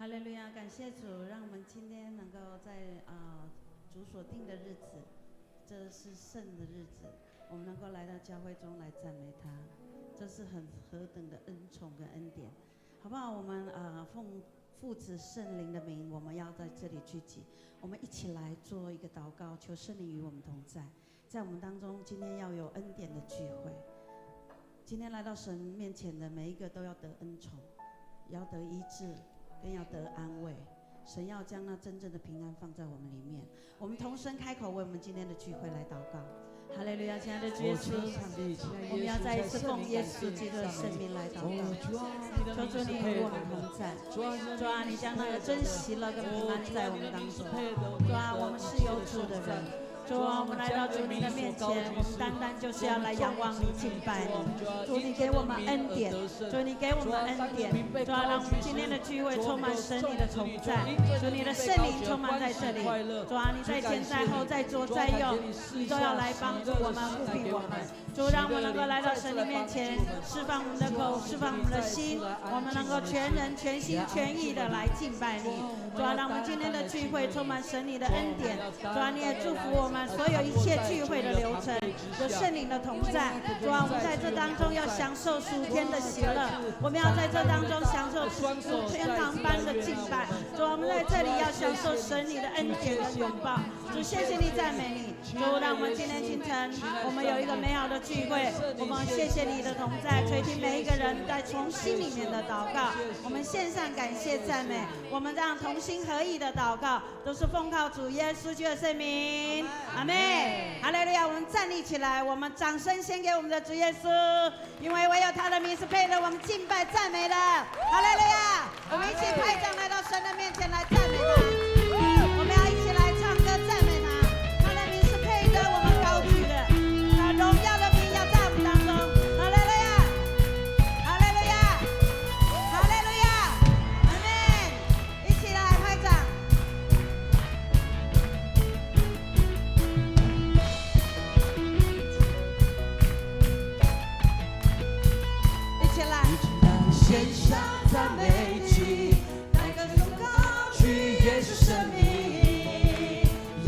哈利路亚！感谢主，让我们今天能够在主所定的日子，这是圣的日子，我们能够来到教会中来赞美他，这是何等的恩宠跟恩典，好不好？我们奉父子圣灵的名，我们要在这里聚集，我们一起来做一个祷告，求圣灵与我们同在，在我们当中，今天要有恩典的聚会。今天来到神面前的每一个都要得恩宠，要得医治，更要得安慰。神要将那真正的平安放在我们里面。我们同声开口为我们今天的聚会来祷告。哈利路亚！亲爱的主耶稣，我们要再一次奉耶稣基督的圣名来祷告。求主你与我们同在。主啊，你将那个真喜乐跟平安在我们当中。主啊，我们是有主的人。主啊，我们来到主你的面前，我们单单就是要来仰望你、敬拜你。主，你给我们恩典，主，你给我们恩典。主啊，让我们今天的聚会充满神你的同在，主你的圣灵充满在这里。主啊，你在前在后，在左在右，你都要来帮助我们、护庇我们。主，让我们能够来到神的面前，释放我们的口，释放我们的心，我们能够全人、全心、全意的来敬拜你。主啊，让我们今天的聚会充满神你的恩典。主啊，你也祝福我们所有一切聚会的流程，有圣灵的同在。主啊，我们在这当中要享受属天的喜乐，我们要在这当中享受属天堂般的敬拜。主啊，我们在这里要享受神你的恩典跟拥抱。主，谢谢你，赞美你。主，让我们今天清晨我们有一个美好的聚会，我们谢谢你的同在，垂听每一个人在从心里面的祷告。我们献上感谢赞美，我们这样同心合意的祷告，都是奉靠主耶稣基督的圣名。阿们。哈利路亚！我们站立起来，我们掌声献给我们的主耶稣，因为唯有他的名是配得我们敬拜赞美的。哈利路亚！我们一起拍掌来到神的面前来赞美他，我们要一起来唱歌赞美他，他的名是配得我们高举的，他荣耀的名要在我们当中。哈利路亚！哈利路亚！哈利路亚！阿们！一起来拍掌。献上赞美祭，带歌颂高举耶稣生命，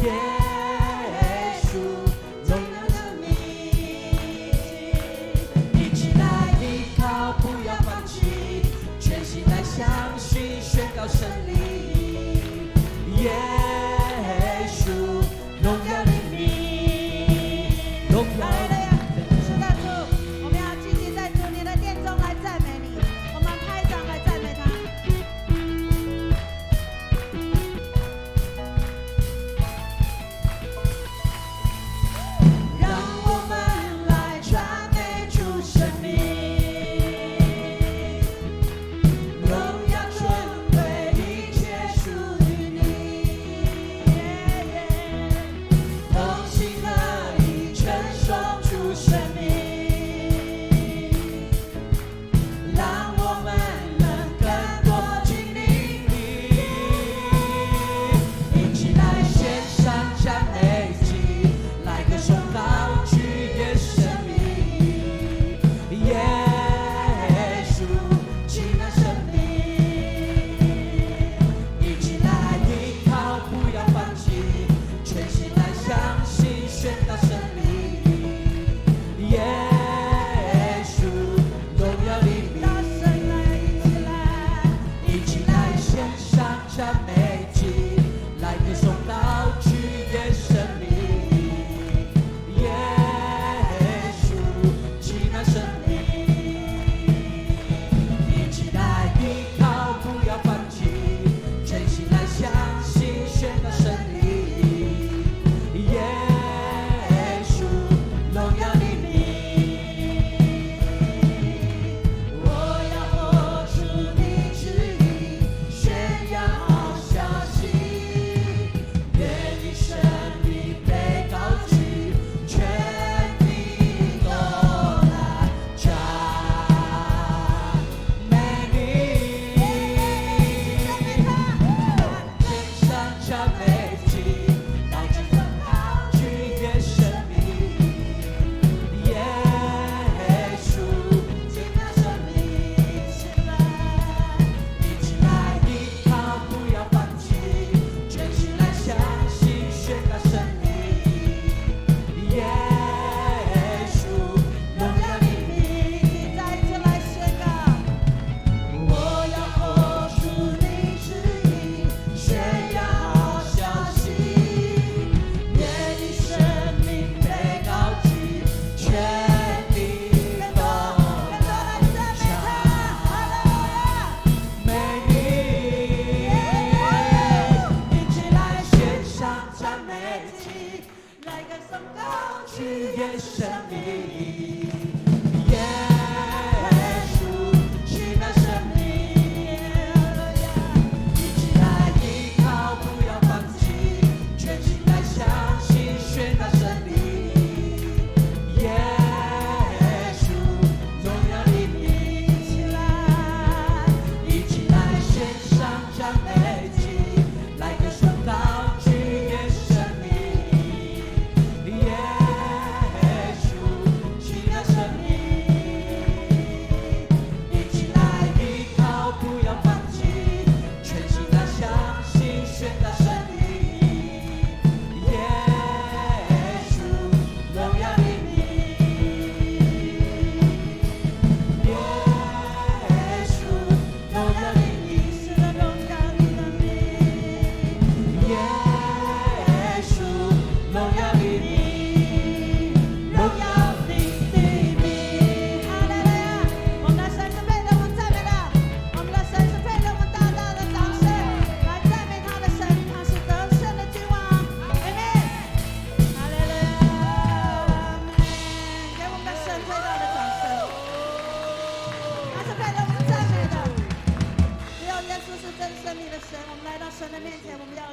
耶稣荣耀的名，一起来依靠，不要放弃，全心来相信，宣告胜利，耶稣荣耀的名，荣耀的名。我们要继续在主你的殿中来赞美你，我们拍掌来赞美他。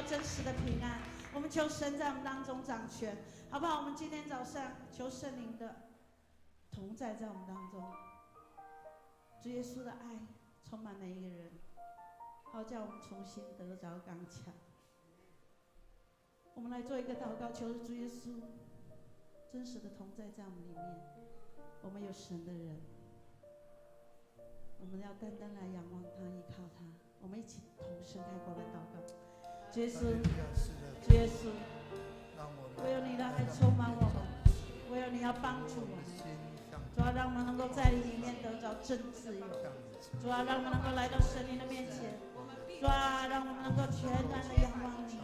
真实的平安。我们求神在我们当中掌权，好不好？我们今天早上求圣灵的同在在我们当中，主耶稣的爱充满每一个人，好叫我们重新得着刚强。我们来做一个祷告，求主耶稣真实的同在在我们里面。我们有神的人，我们要单单来仰望他，依靠他。我们一起同声开口来祷告。主耶稣，主耶稣，唯有你的爱充满我们，唯有你要帮助我们。主啊，让我们能够在你里面得着真自由。主啊，让我们能够来到神灵的面前。主啊，让我们能够全然的仰望你。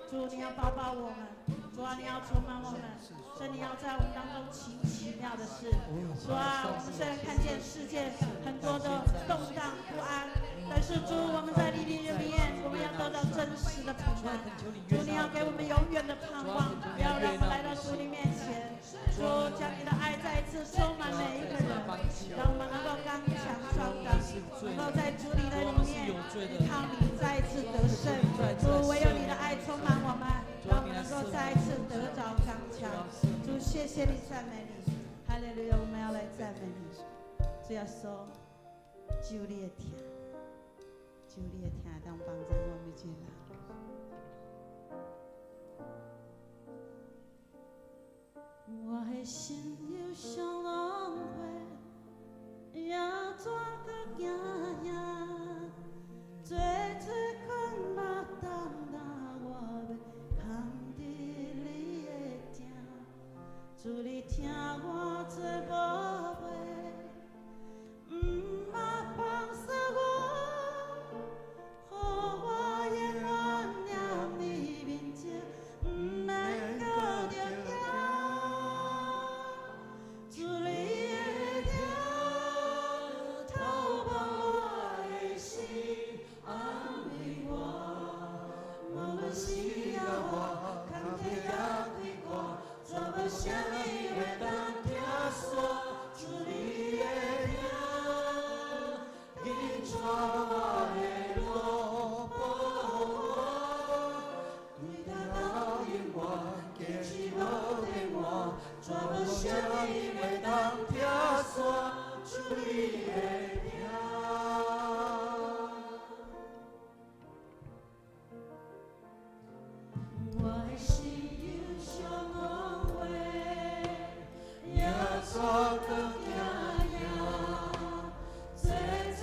主，你要抱抱我们。主啊，你要充满我们。神，你要在我们当中奇妙的事。主啊，我们虽然看见世界很多的动荡不安，但是主，我们在你里面，我们要得到真实的平安。主，你要给我们永远的盼望，不要让我们来到主你面前。主，将你的爱再一次充满每一个人，让我们能够刚强壮胆，能够在主你的里面依靠你再一次得胜。主，唯有你的爱充满我们，让我们能够再一次得着刚强。主，谢谢你，赞美你，哈利路亚！我们要来赞美你。主耶稣，救你的听，救你的听，当帮助我们这人。我的心忧伤浪花，也怎个行行，做做困目瞪瞪，我要扛伫你的疼。主你听我做宝贝，毋捌放下我，予我永远念你面前，毋免搁着惊。主你的疼透满我的心，安慰我，无论需要我，空气也开阔，怎么想你会当听说？主你的疼，引带我的路，对他到永远，坚持无变换，怎么想你会当听说？主你的疼。我的心忧伤浪花，也怎个行行，做做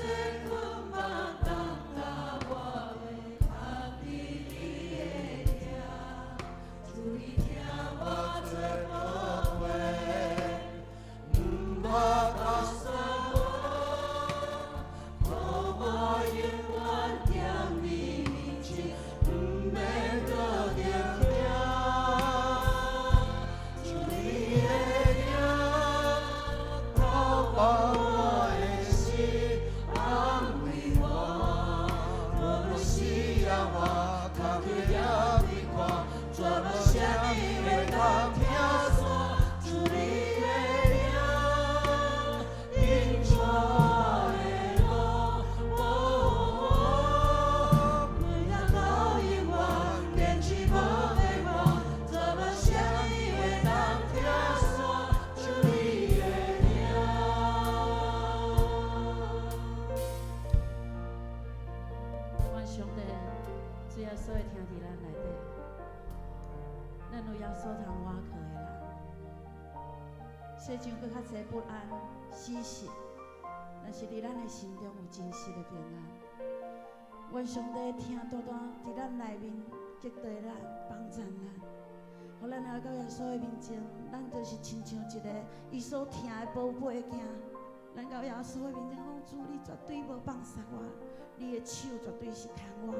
困目瞪瞪，我要扛伫你的疼。主你听我做宝贝，毋捌放下我，予我永远踮你面前，毋免搁着惊。主你的疼透满我的心，安慰我，无论需要我，空气也变化，怎么想你会当听说？主你的疼引带我的路，对他到永远，坚持无变换，怎么想你会当听说？主你的疼。阮上帝，主耶稣会听伫咱内底，咱有耶稣通倚靠的人，世上搁较济不安、死息，但是伫咱的心中有真实的平安。愿上帝听单单伫咱内面激励咱、帮助咱，互咱来到耶稣的面前，咱就是亲像一个伊所疼的宝贝囝。咱到耶稣的面前讲：主，你绝对无放下我，你的手绝对是牵我，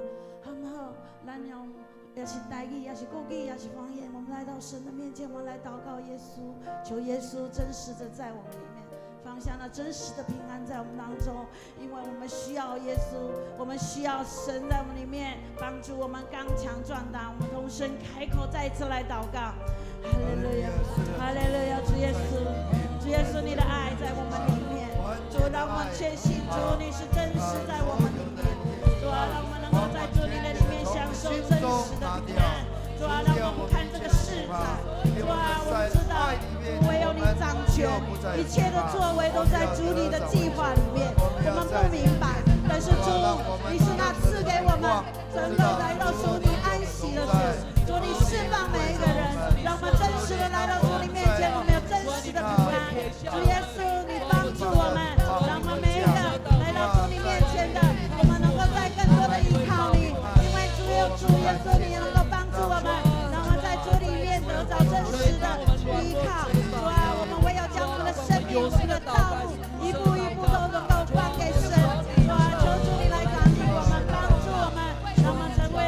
好唔好？咱用也是台语，也是国语，也是方言，我们来到神的面前，我们来祷告耶稣，求耶稣真实的在我们里面放下那真实的平安在我们当中，因为我们需要耶稣，我们需要神在我们里面帮助我们刚强壮胆。我们同声开口，再一次来祷告。哈利路亚，哈利路亚，主耶稣，主耶稣，你的爱在我们里面，主让我们确信，主你是真实在我们里面，主啊，让我们能够在主你的里面享受真实的平权，一切的作为都在主你的计划里面。我们不明白，但是主，你是那赐给我们真的来到主你安息的主。主你释放每一个人，让我们真实的来到主你面前，我们有真实的平安。主耶稣，你帮助我们，让我们每一个来到主你面前的，我们能够在更多的依靠你，因为主有主耶稣，你能够帮助我们，让我们在主里面得到真实的依靠。主啊，我们唯有将我们的生命、我们的道路一步一步都能够还给神。主啊，求主你来感应我们，帮助我们，让我们成为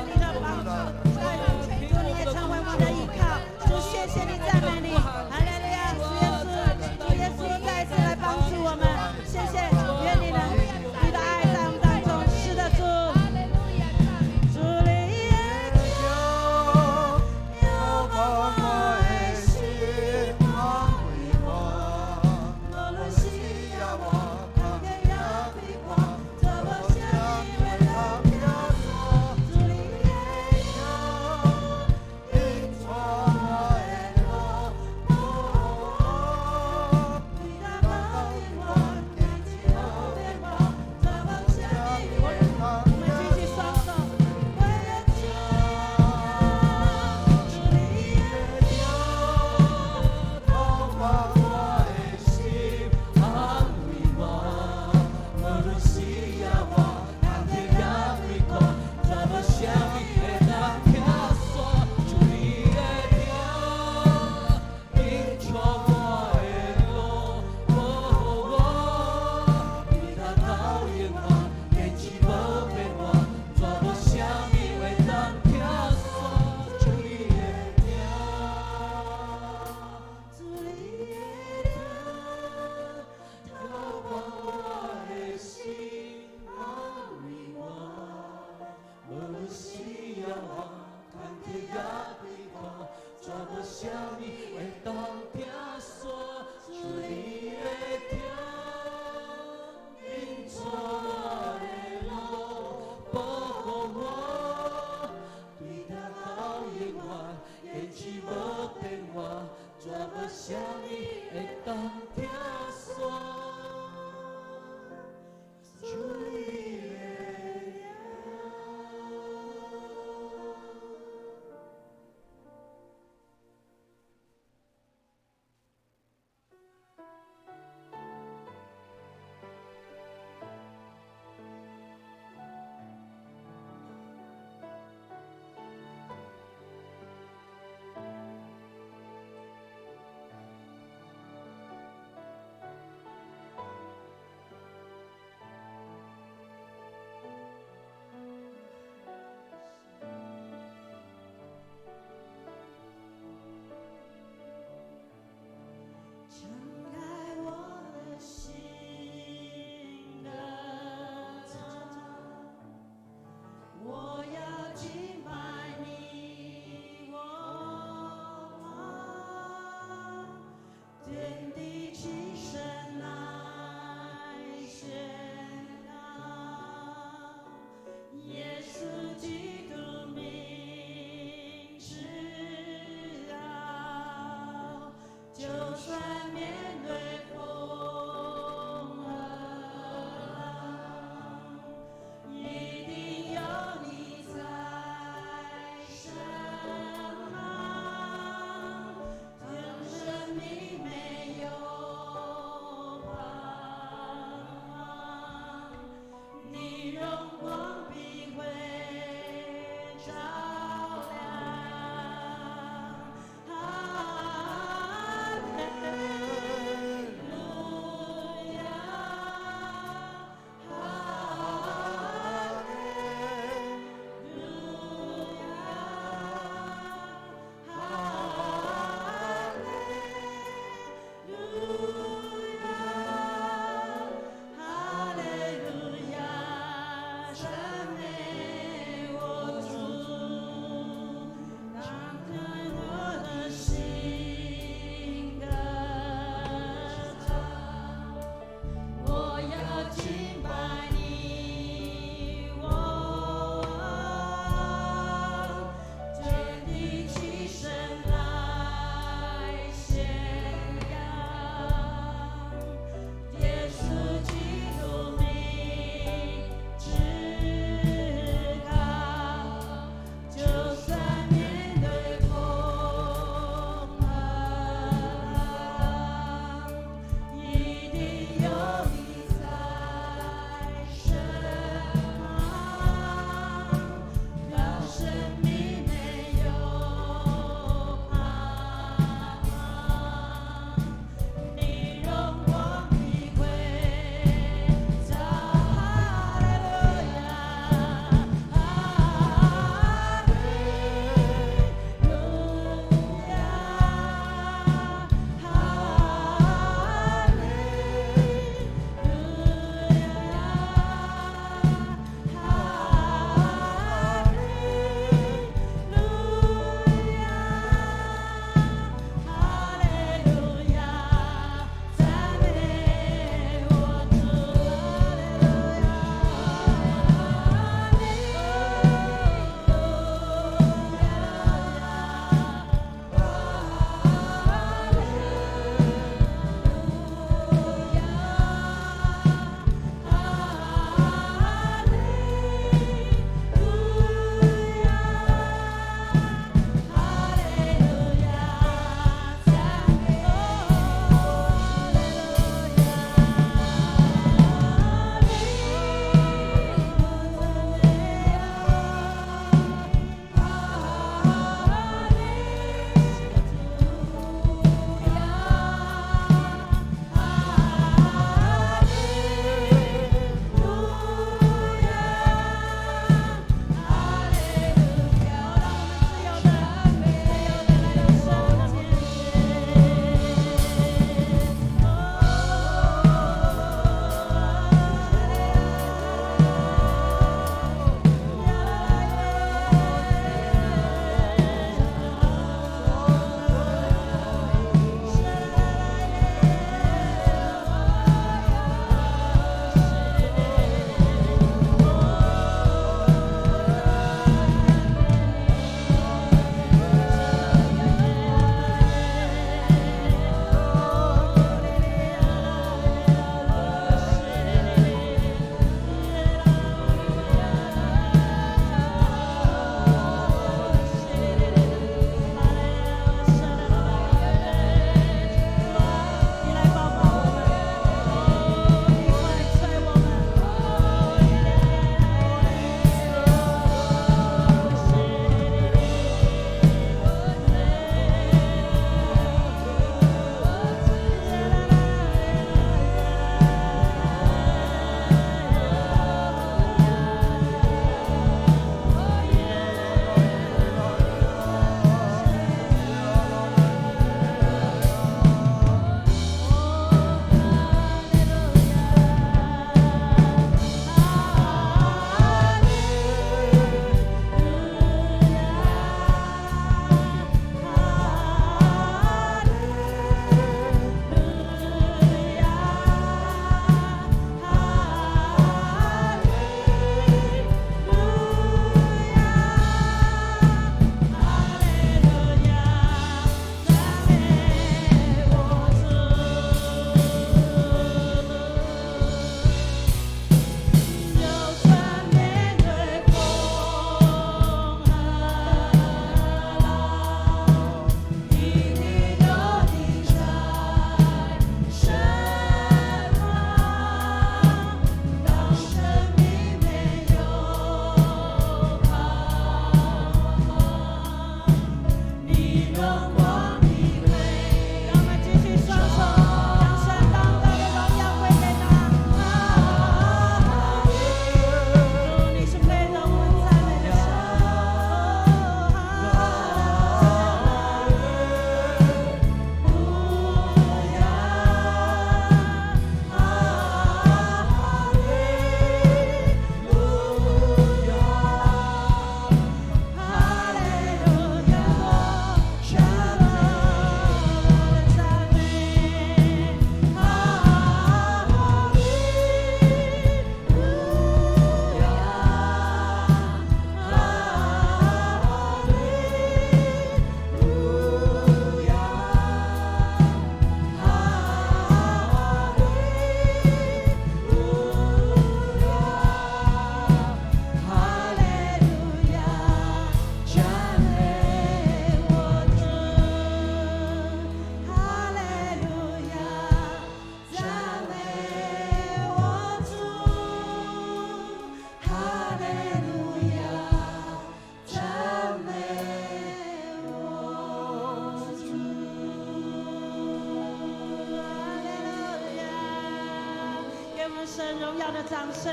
神荣耀的掌声，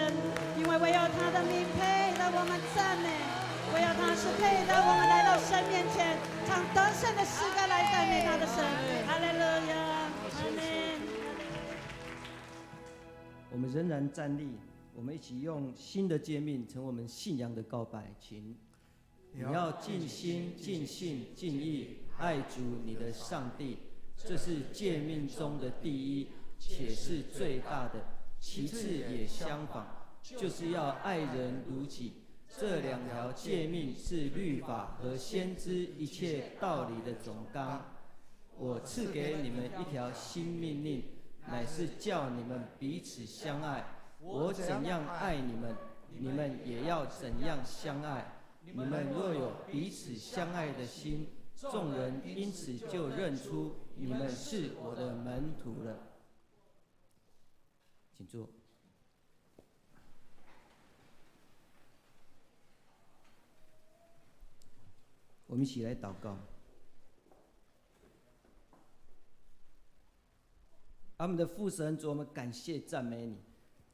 因为唯有他的名配得我们赞美，唯有他是配得我们来到神面前，唱得胜的诗歌来赞美他的神。哈利路亚，阿门。我们仍然站立，我们一起用新的诫命成我们信仰的告白，请你要尽心、尽性、尽意爱主你的上帝，这是诫命中的第一，且是最大的。其次也相仿，就是要爱人如己。这两条诫命是律法和先知一切道理的总纲。我赐给你们一条新命令，乃是叫你们彼此相爱。我怎样爱你们，你们也要怎样相爱。你们若有彼此相爱的心，众人因此就认出你们是我的门徒了。请坐。我们一起来祷告。阿们的父神，主，我们感谢赞美你。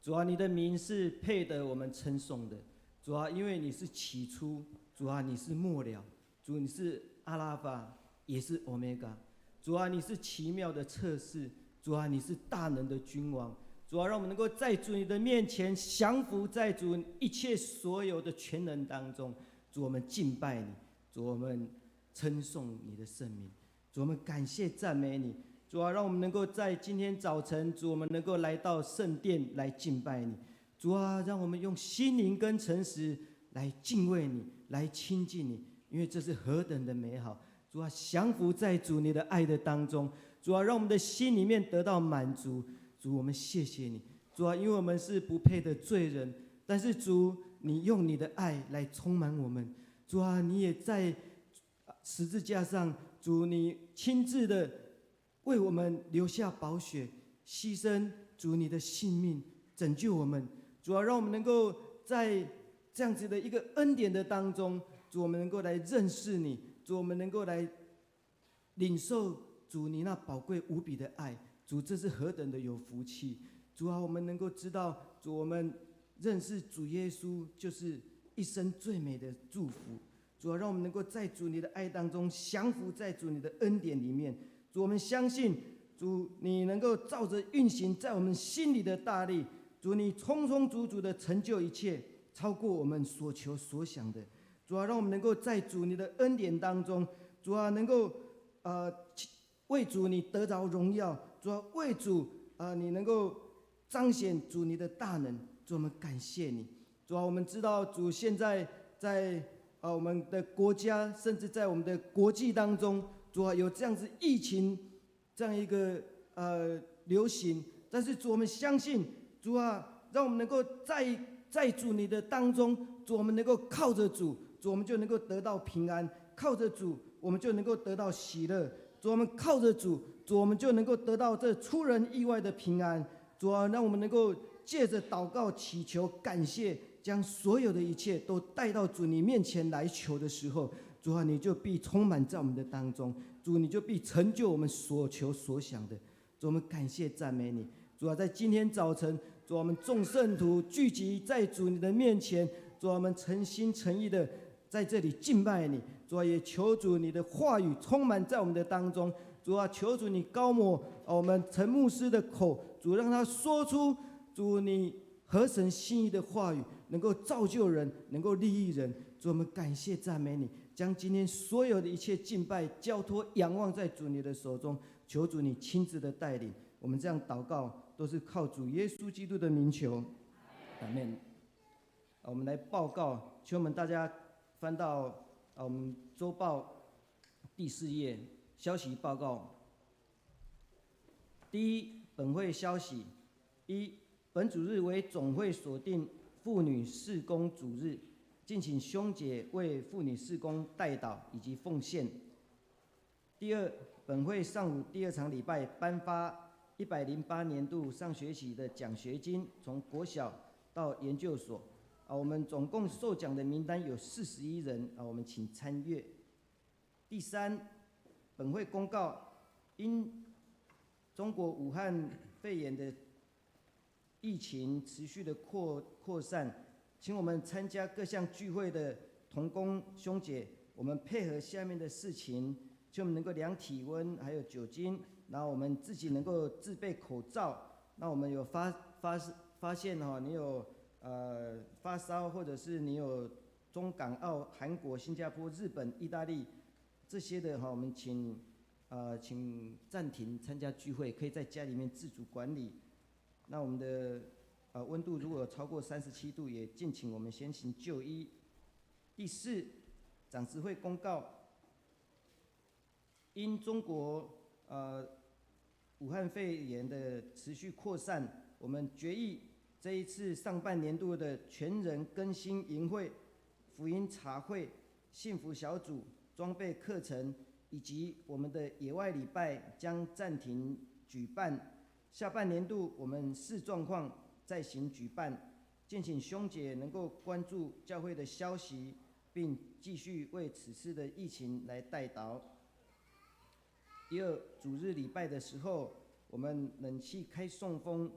主啊，你的名是配得我们称颂的。主啊，因为你是起初，主啊，你是末了，主你是阿拉法，也是欧米伽。主啊，你是奇妙的测试，主啊，你是大能的君王。主啊，让我们能够在主你的面前降服在主一切所有的全能当中。主，我们敬拜你，主，我们称颂你的圣名，主，我们感谢赞美你。主啊，让我们能够在今天早晨，主，我们能够来到圣殿来敬拜你。主啊，让我们用心灵跟诚实来敬畏你，来亲近你，因为这是何等的美好。主啊，降服在主你的爱的当中。主啊，让我们的心里面得到满足。主，我们谢谢你。主啊，因为我们是不配的罪人，但是主，你用你的爱来充满我们。主啊，你也在十字架上，主，你亲自的为我们留下宝血，牺牲主你的性命，拯救我们。主啊，让我们能够在这样子的一个恩典的当中，主，我们能够来认识你，主，我们能够来领受主你那宝贵无比的爱。主，这是何等的有福气！主啊，我们能够知道，主，我们认识主耶稣就是一生最美的祝福。主啊，让我们能够在主你的爱当中降服在主你的恩典里面。主，我们相信主你能够照着运行在我们心里的大力。主，你充充足足的成就一切，超过我们所求所想的。主啊，让我们能够在主你的恩典当中，主啊，能够为主你得着荣耀。主啊，为主你能够彰显主你的大能。主，我们感谢你。主啊，我们知道主现在在我们的国家，甚至在我们的国际当中，主啊，有这样子疫情这样一个流行。但是主，我们相信主啊，让我们能够在主你的当中，主，我们能够靠着主，主，我们就能够得到平安；靠着主，我们就能够得到喜乐。主，我们靠着主，主，我们就能够得到这出人意外的平安。主啊，让我们能够借着祷告、祈求、感谢，将所有的一切都带到主你面前来求的时候，主啊，你就必充满在我们的当中。主，你就必成就我们所求所想的。主，我们感谢赞美你。主啊，在今天早晨，主，我们众圣徒聚集在主你的面前，主，我们诚心诚意的在这里敬拜你。主啊，也求主你的话语充满在我们的当中。主啊，求主你高抹我们陈牧师的口，主，让他说出主你合神心意的话语，能够造就人，能够利益人。主，我们感谢赞美你，将今天所有的一切敬拜交托仰望在主你的手中，求主你亲自的带领。我们这样祷告都是靠主耶稣基督的名求，阿们。我们来报告，请我们大家翻到我们周报第4页消息报告。第一，本会消息：一，本主日为总会锁定妇女事工主日，敬请兄姐为妇女事工代祷以及奉献。第二，本会上午第2场礼拜颁发108年度上学期的奖学金，从国小到研究所。我们总共受奖的名单有41人，我们请参阅。第三，本会公告，因中国武汉肺炎的疫情持续的扩散，请我们参加各项聚会的同工兄姐，我们配合下面的事情，就能够量体温，还有酒精，然后我们自己能够自备口罩。那我们有发现你有发烧，或者是你有中港澳、韩国、新加坡、日本、意大利这些的我们请暂停参加聚会，可以在家里面自主管理。那我们的温度如果超过37度，也敬请我们先行就医。第四，长执会公告，因中国武汉肺炎的持续扩散，我们决议这一次上半年度的全人更新营会、福音茶会、幸福小组、装备课程以及我们的野外礼拜将暂停举办。下半年度我们视状况再行举办，敬请兄姐能够关注教会的消息，并继续为此次的疫情来代祷。第二，主日礼拜的时候，我们冷气开送风，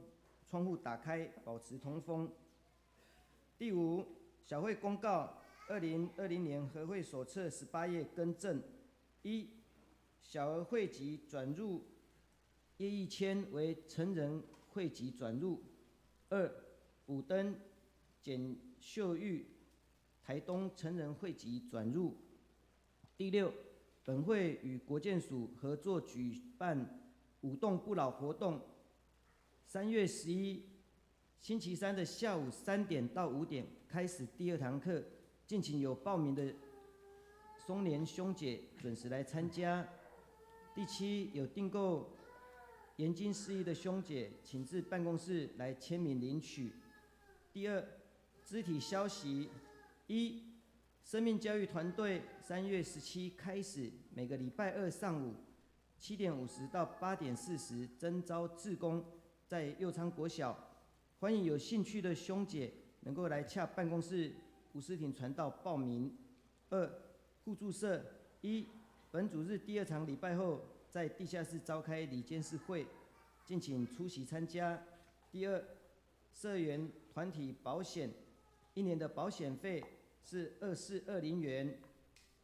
窗户打开，保持通风。第五，小会公告2020年和会手册18页更正：一，小额汇集转入叶义谦为成人汇集转入；二，补登简秀玉台东成人汇集转入。第六，本会与国健署合作举办舞动不老活动，3月11星期三的下午3点到5点开始第2堂课，敬请有报名的松年兄姐准时来参加。第七，有订购研经释义的兄姐，请至办公室来签名领取。第二，肢体消息：一，生命教育团队3月17开始，每个礼拜二上午7点50到8点40征招志工，在右昌国小，欢迎有兴趣的兄姐能够来洽办公室吴思婷传道报名。二，互助社：一，本主日第2场礼拜后，在地下室召开理监事会，敬请出席参加。第二，社员团体保险，1年的保险费是2420元，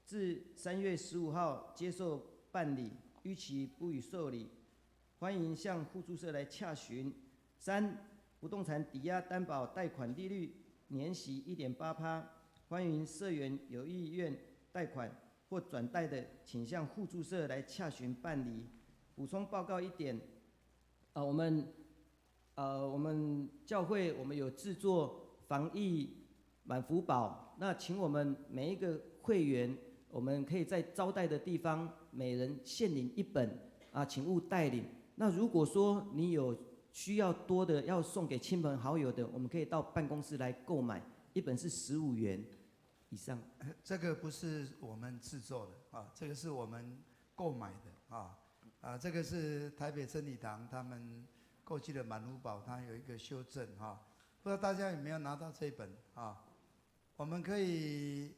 至3月15号接受办理，逾期不予受理，欢迎向互助社来洽询。三，不动产抵押担保贷款利率年息1.8%，欢迎社员有意愿贷款或转贷的，请向互助社来洽询办理。补充报告一点，我们教会我们有制作防疫满福宝，那请我们每一个会员，我们可以在招待的地方每人限领1本请勿代领。那如果说你有需要多的要送给亲朋好友的，我们可以到办公室来购买，1本是15元以上。这个不是我们制作的这个是我们购买的这个是台北真理堂他们过去的满福宝，它有一个修正不知道大家有没有拿到这一本我们可以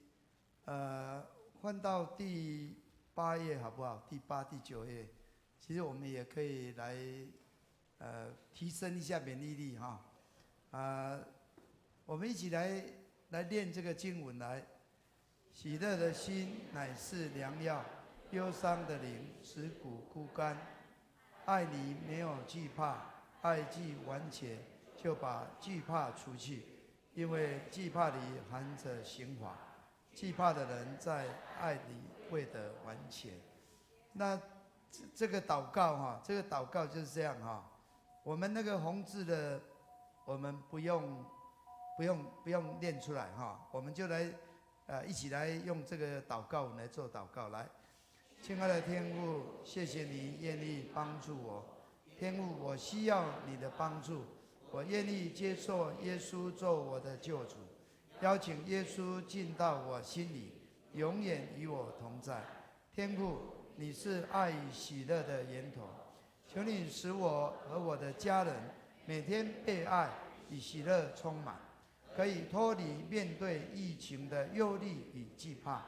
换到第8页好不好？第8、第9页，其实我们也可以来提升一下免疫力我们一起来念这个经文来。喜乐的心乃是良药，忧伤的灵使骨枯干。爱你没有惧怕，爱既完全，就把惧怕除去，因为惧怕里含着刑罚，惧怕的人在爱里未得完全。那这个祷告这个祷告就是这样我们那个红字的，我们不用念出来我们就来一起来用这个祷告来做祷告。来，亲爱的天父，谢谢你愿意帮助我。天父，我需要你的帮助，我愿意接受耶稣做我的救主，邀请耶稣进到我心里，永远与我同在。天父，你是爱与喜乐的源头，求你使我和我的家人每天被爱与喜乐充满，可以脱离面对疫情的忧虑与惧怕。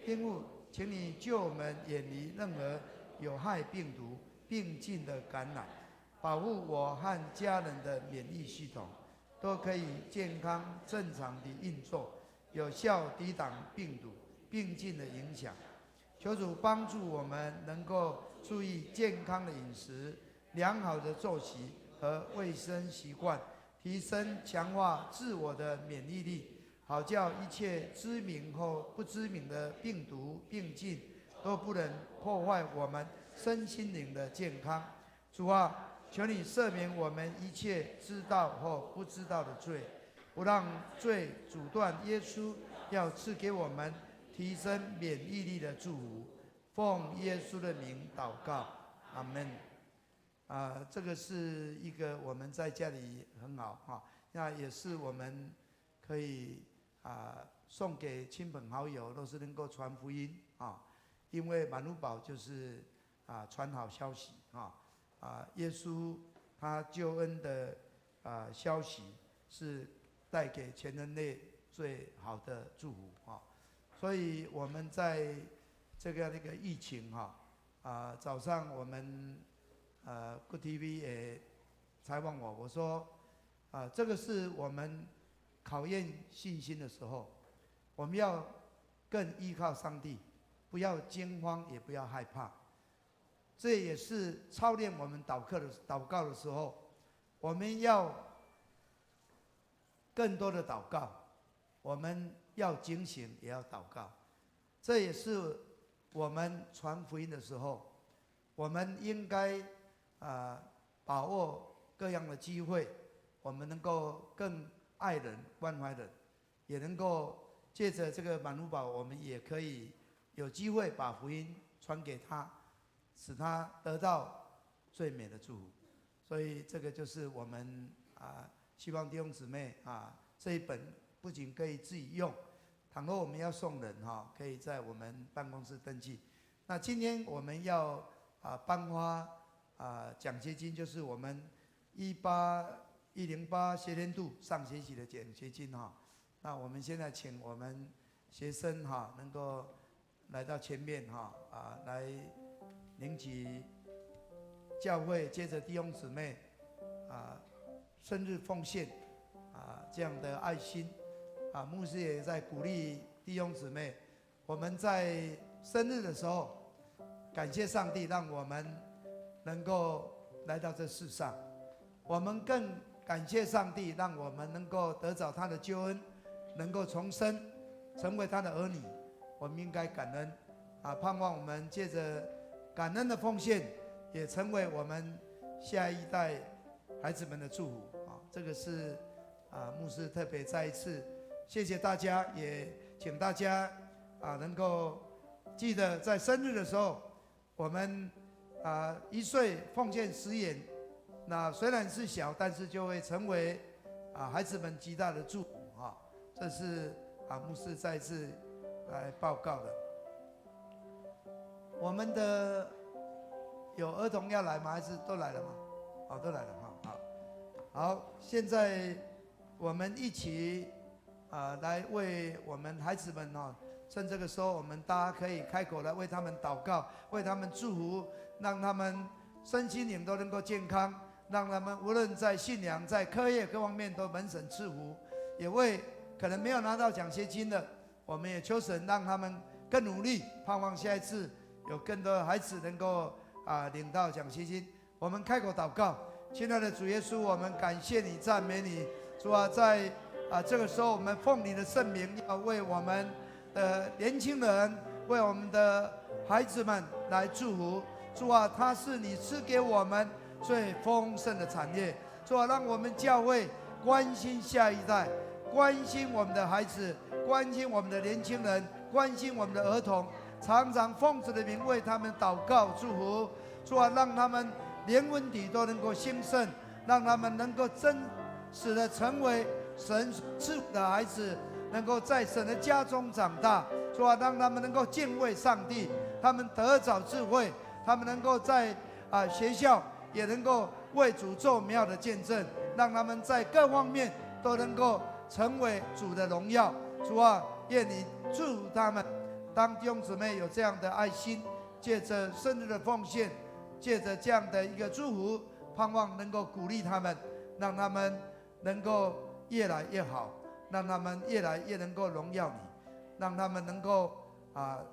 天父，请你救我们远离任何有害病毒、病菌的感染，保护我和家人的免疫系统，都可以健康正常地运作，有效抵挡病毒、病菌的影响。求主帮助我们能够注意健康的饮食、良好的作息和卫生习惯，提升强化自我的免疫力，好叫一切知名或不知名的病毒、病菌都不能破坏我们身心灵的健康。主啊，求你赦免我们一切知道或不知道的罪，不让罪阻断耶稣要赐给我们提升免疫力的祝福。奉耶稣的名祷告，阿门。这个是一个我们在家里很好哈，那也是我们可以送给亲朋好友，都是能够传福音啊。因为满路宝就是传好消息耶稣他救恩的消息是带给全人类最好的祝福所以我们在这个疫情早上我们Good TV 也采访我，我说这个是我们考验信心的时候，我们要更依靠上帝，不要惊慌，也不要害怕。这也是操练我们祷告的时候，我们要更多的祷告，我们要警醒，也要祷告。这也是我们传福音的时候，我们应该把握各样的机会，我们能够更爱人、关怀人，也能够借着这个满路宝，我们也可以有机会把福音传给他，使他得到最美的祝福。所以这个就是我们希望弟兄姊妹这一本不仅可以自己用，倘若我们要送人可以在我们办公室登记。那今天我们要颁发奖学金，就是我们108学年度上学期的奖学金那我们现在请我们学生能够来到前面来领取教会接着弟兄姊妹生日奉献这样的爱心牧师也在鼓励弟兄姊妹，我们在生日的时候感谢上帝让我们能够来到这世上，我们更感谢上帝让我们能够得着他的救恩，能够重生成为他的儿女。我们应该感恩盼望我们借着感恩的奉献，也成为我们下一代孩子们的祝福这个是牧师特别再一次谢谢大家，也请大家能够记得在生日的时候，我们1岁奉献10元，那虽然是小，但是就会成为孩子们极大的祝福这是牧师再次来报告的。我们的有儿童要来吗？还是都来了吗？都来了好，现在我们一起来为我们孩子们趁这个时候，我们大家可以开口来为他们祷告，为他们祝福，让他们身心灵都能够健康，让他们无论在信仰、在课业各方面都蒙神赐福。也为可能没有拿到奖学金的，我们也求神让他们更努力，盼望下一次有更多的孩子能够领到奖学金。我们开口祷告。亲爱的主耶稣，我们感谢你，赞美你。主在这个时候，我们奉你的圣名，要为我们的年轻人，为我们的孩子们来祝福。主他是你赐给我们最丰盛的产业。主让我们教会关心下一代，关心我们的孩子，关心我们的年轻人，关心我们的儿童，常常奉主的名为他们祷告祝福。主让他们连文体都能够兴盛，让他们能够真实的成为神赐的孩子，能够在神的家中长大。主让他们能够敬畏上帝，他们得着智慧，他们能够在学校也能够为主做美好的见证，让他们在各方面都能够成为主的荣耀。主愿你祝福他们。当弟兄姊妹有这样的爱心，借着生日的奉献，借着这样的一个祝福，盼望能够鼓励他们，让他们能够越来越好，让他们越来越能够荣耀你，让他们能够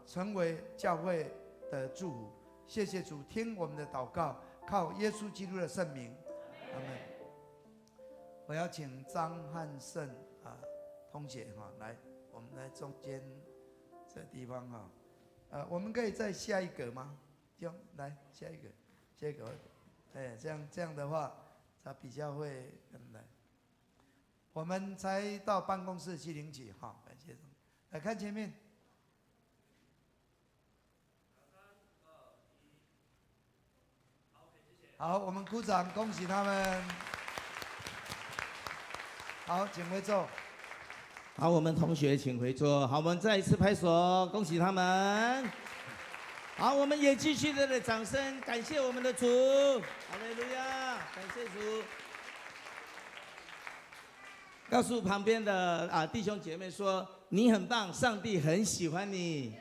成为教会的祝福。谢谢主，听我们的祷告，靠耶稣基督的圣名，阿们。我要请张汉胜同学来，我们来中间这地方我们可以再下一格吗？就来下一个，这样的话，他比较会来。我们才到办公室去领取感谢主。来看前面。好，我们鼓掌，恭喜他们。好，请回座。好，我们同学请回座。好，我们再一次拍手，恭喜他们。好，我们也继续的掌声，感谢我们的主，哈利路亚，感谢主。告诉旁边的弟兄姐妹说，你很棒，上帝很喜欢你。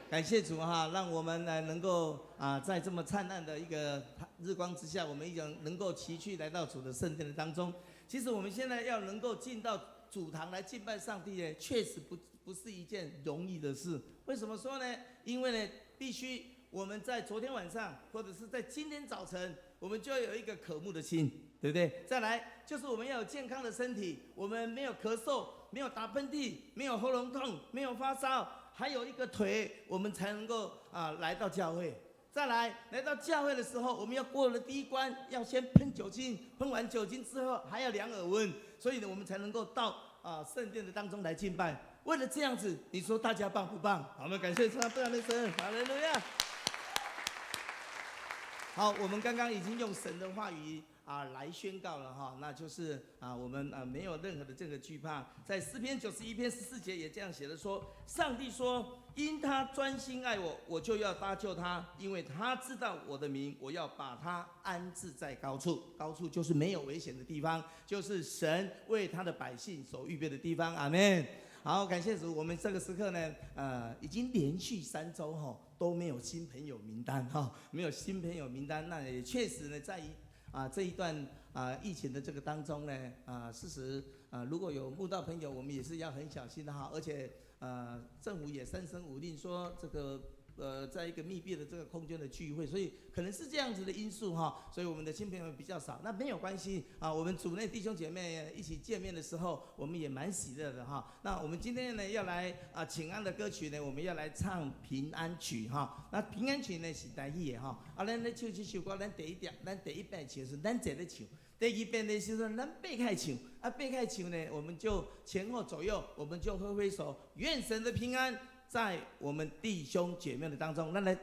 感谢主让我们能够在这么灿烂的一个日光之下，我们一样能够齐聚来到主的圣殿的当中。其实我们现在要能够进到主堂来敬拜上帝呢，确实不是一件容易的事。为什么说呢？因为呢，必须我们在昨天晚上或者是在今天早晨，我们就要有一个渴慕的心，对不对？再来就是我们要有健康的身体，我们没有咳嗽，没有打喷嚏，没有喉咙痛，没有发烧，还有一个腿，我们才能够来到教会。再来到教会的时候，我们要过了第一关，要先喷酒精，喷完酒精之后还要量耳温，所以呢，我们才能够到圣殿的当中来敬拜。为了这样子，你说大家棒不棒？好，我们感谢主，不然的神，哈利路亚。好，我们刚刚已经用神的话语来宣告了那就是我们没有任何的这个惧怕。在诗篇91篇14节也这样写的说，上帝说，因他专心爱我，我就要搭救他，因为他知道我的名，我要把他安置在高处。高处就是没有危险的地方，就是神为他的百姓所预备的地方。阿们。好，感谢主，我们这个时刻呢，已经连续3周都没有新朋友名单没有新朋友名单，那也确实呢，在于这一段疫情的这个当中呢，事实如果有慕道朋友，我们也是要很小心的而且政府也三声五令说这个在一个密闭的这个空间的聚会，所以可能是这样子的因素所以我们的新朋友比较少，那没有关系我们主内弟兄姐妹一起见面的时候，我们也蛮喜乐的那我们今天呢要来请安的歌曲呢，我们要来唱平安曲那平安曲呢是台语的咱咧唱这首歌，咱第一遍唱是咱坐咧唱。第二遍的时候，咱背开唱背开唱呢，我们就前后左右，我们就挥挥手，愿神的平安在我们弟兄姐妹的当中。咱来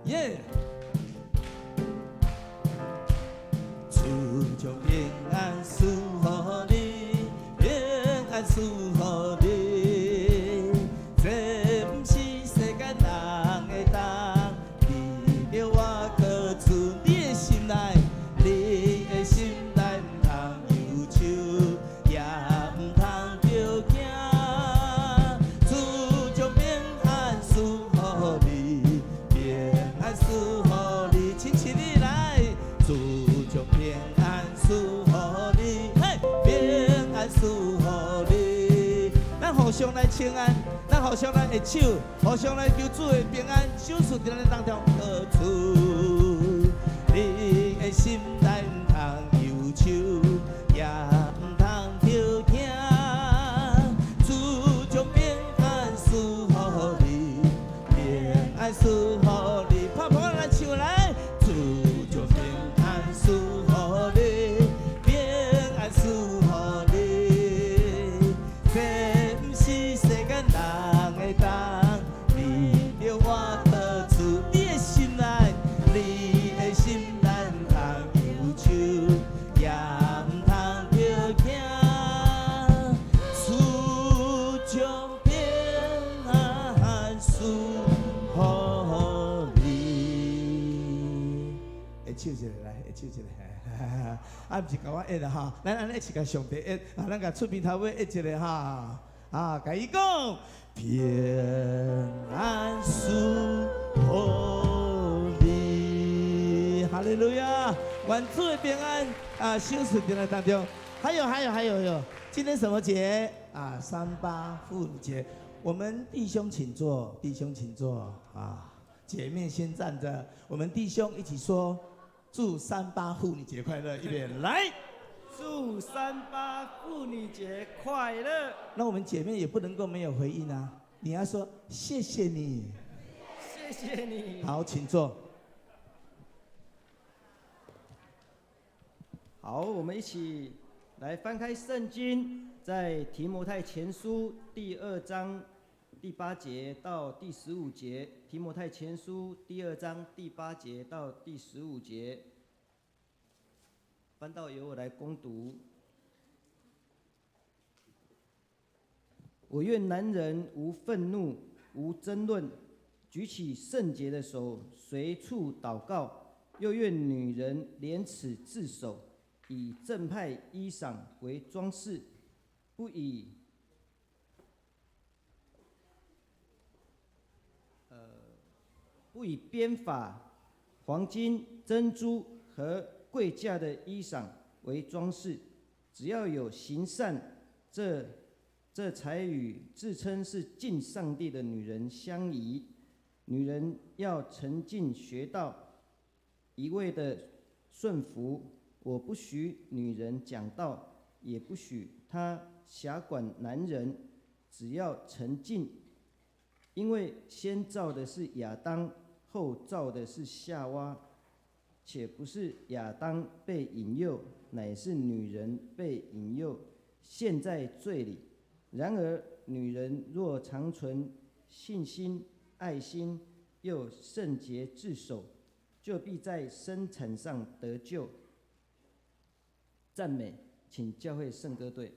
耶！主将平安赐予你，平安赐予你，这不是世间人会当。我靠住你的心内，你的心内不通忧愁，也不通着惊。主将平安赐予你，平安赐予你，亲亲你来。主将平安赐予你，嘿，平安赐予你。咱互相来请安。咱互相来握手，互相来求主的平安，手持在咱当中好处。你的心内不通忧愁，也不通着惊。主将平安赐予你，平安赐予你。拍拍咱手来，主将平安赐予你，平安赐予你。这不是世间人会当离了我靠住你的心内，你的心内不通忧愁，也不通着惊。主将平安赐予你。会唱一下来，会唱一下。不是甲我一咱安尼一起甲上帝一，咱甲出面头尾一个啊，甲伊讲平安属乎你，哈利路亚！愿主的平安啊，守顺在咱当中。还有，今天什么节啊？38妇女节。我们弟兄请坐，弟兄请坐啊！姐妹先站着，我们弟兄一起说：祝38妇女节快乐！预备来，祝38妇女节快乐！那我们姐妹也不能够没有回应啊！你要说谢谢你，谢谢你。好，请坐。好，我们一起来翻开圣经，在提摩太前书第2章第8节到第15节，提摩太前书第2章第8节到第15节，翻到由我来攻读。我愿男人无愤怒，无争论，举起圣洁的手，随处祷告；又愿女人廉耻自守，以正派衣裳为装饰，不以编法、黄金、珍珠和贵价的衣裳为装饰，只要有行善，这才与自称是敬上帝的女人相宜。女人要沉静学道，一味的顺服。我不许女人讲道，也不许她辖管男人，只要沉静。因为先造的是亚当，后造的是夏娃，且不是亚当被引诱，乃是女人被引诱，陷在罪里。然而女人若常存信心、爱心，又圣洁自守，就必在生产上得救。赞美，请教会圣歌队。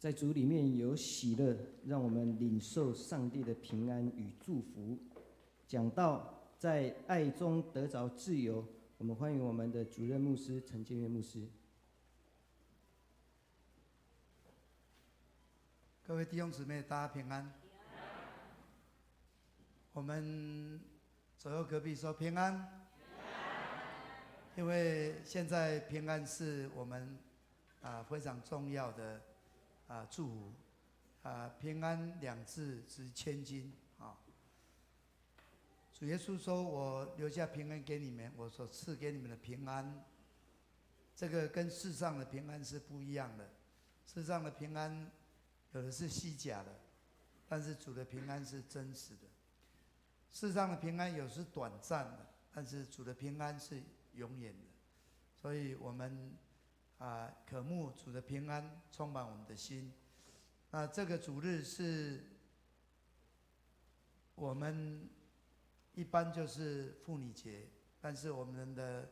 在主里面有喜乐，让我们领受上帝的平安与祝福。讲到在爱中得着自由，我们欢迎我们的主任牧师陈建岳牧师。各位弟兄姊妹，大家平安。我们左右隔壁说平安，因为现在平安是我们非常重要的祝福平安2字值千金主耶稣说：“我留下平安给你们，我所赐给你们的平安，这个跟世上的平安是不一样的。世上的平安有的是虚假的，但是主的平安是真实的。世上的平安有时短暂的，但是主的平安是永远的。所以我们渴慕主的平安充满我们的心。那这个主日是我们一般就是妇女节，但是我们的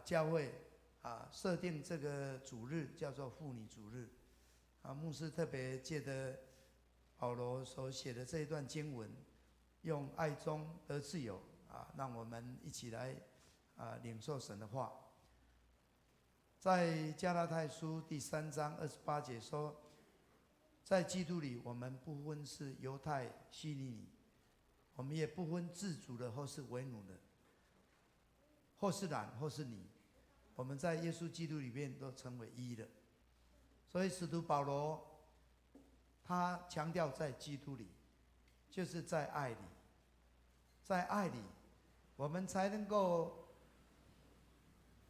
教会设定这个主日叫做妇女主日。牧师特别借着保罗所写的这一段经文，用爱中得自由让我们一起来领受神的话。在加拉太书第3章28节说，在基督里我们不分是犹太希利尼，我们也不分自主的或是为奴的，或是男或是女，我们在耶稣基督里面都成为一的。所以使徒保罗他强调在基督里，就是在爱里，在爱里我们才能够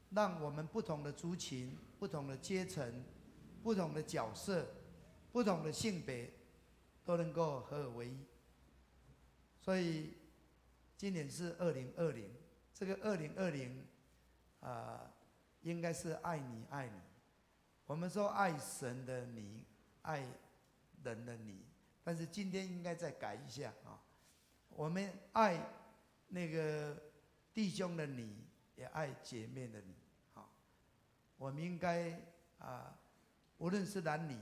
让我们不同的族群、不同的阶层、不同的角色、不同的性别都能够合而为一。所以今年是2020，这个2020应该是爱你爱你。我们说爱神的你，爱人的你，但是今天应该再改一下我们爱那个弟兄的你，也爱姐妹的你我们应该无论是男女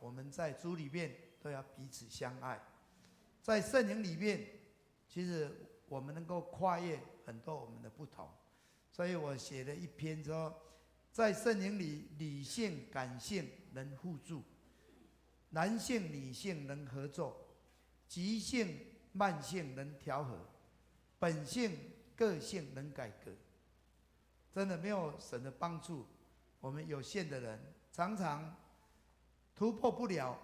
我们在主里面都要彼此相爱。在圣灵里面，其实我们能够跨越很多我们的不同。所以我写了一篇说，在圣灵里，理性感性能互助，男性女性能合作，急性慢性能调和，本性个性能改革。真的没有神的帮助，我们有限的人常常突破不了，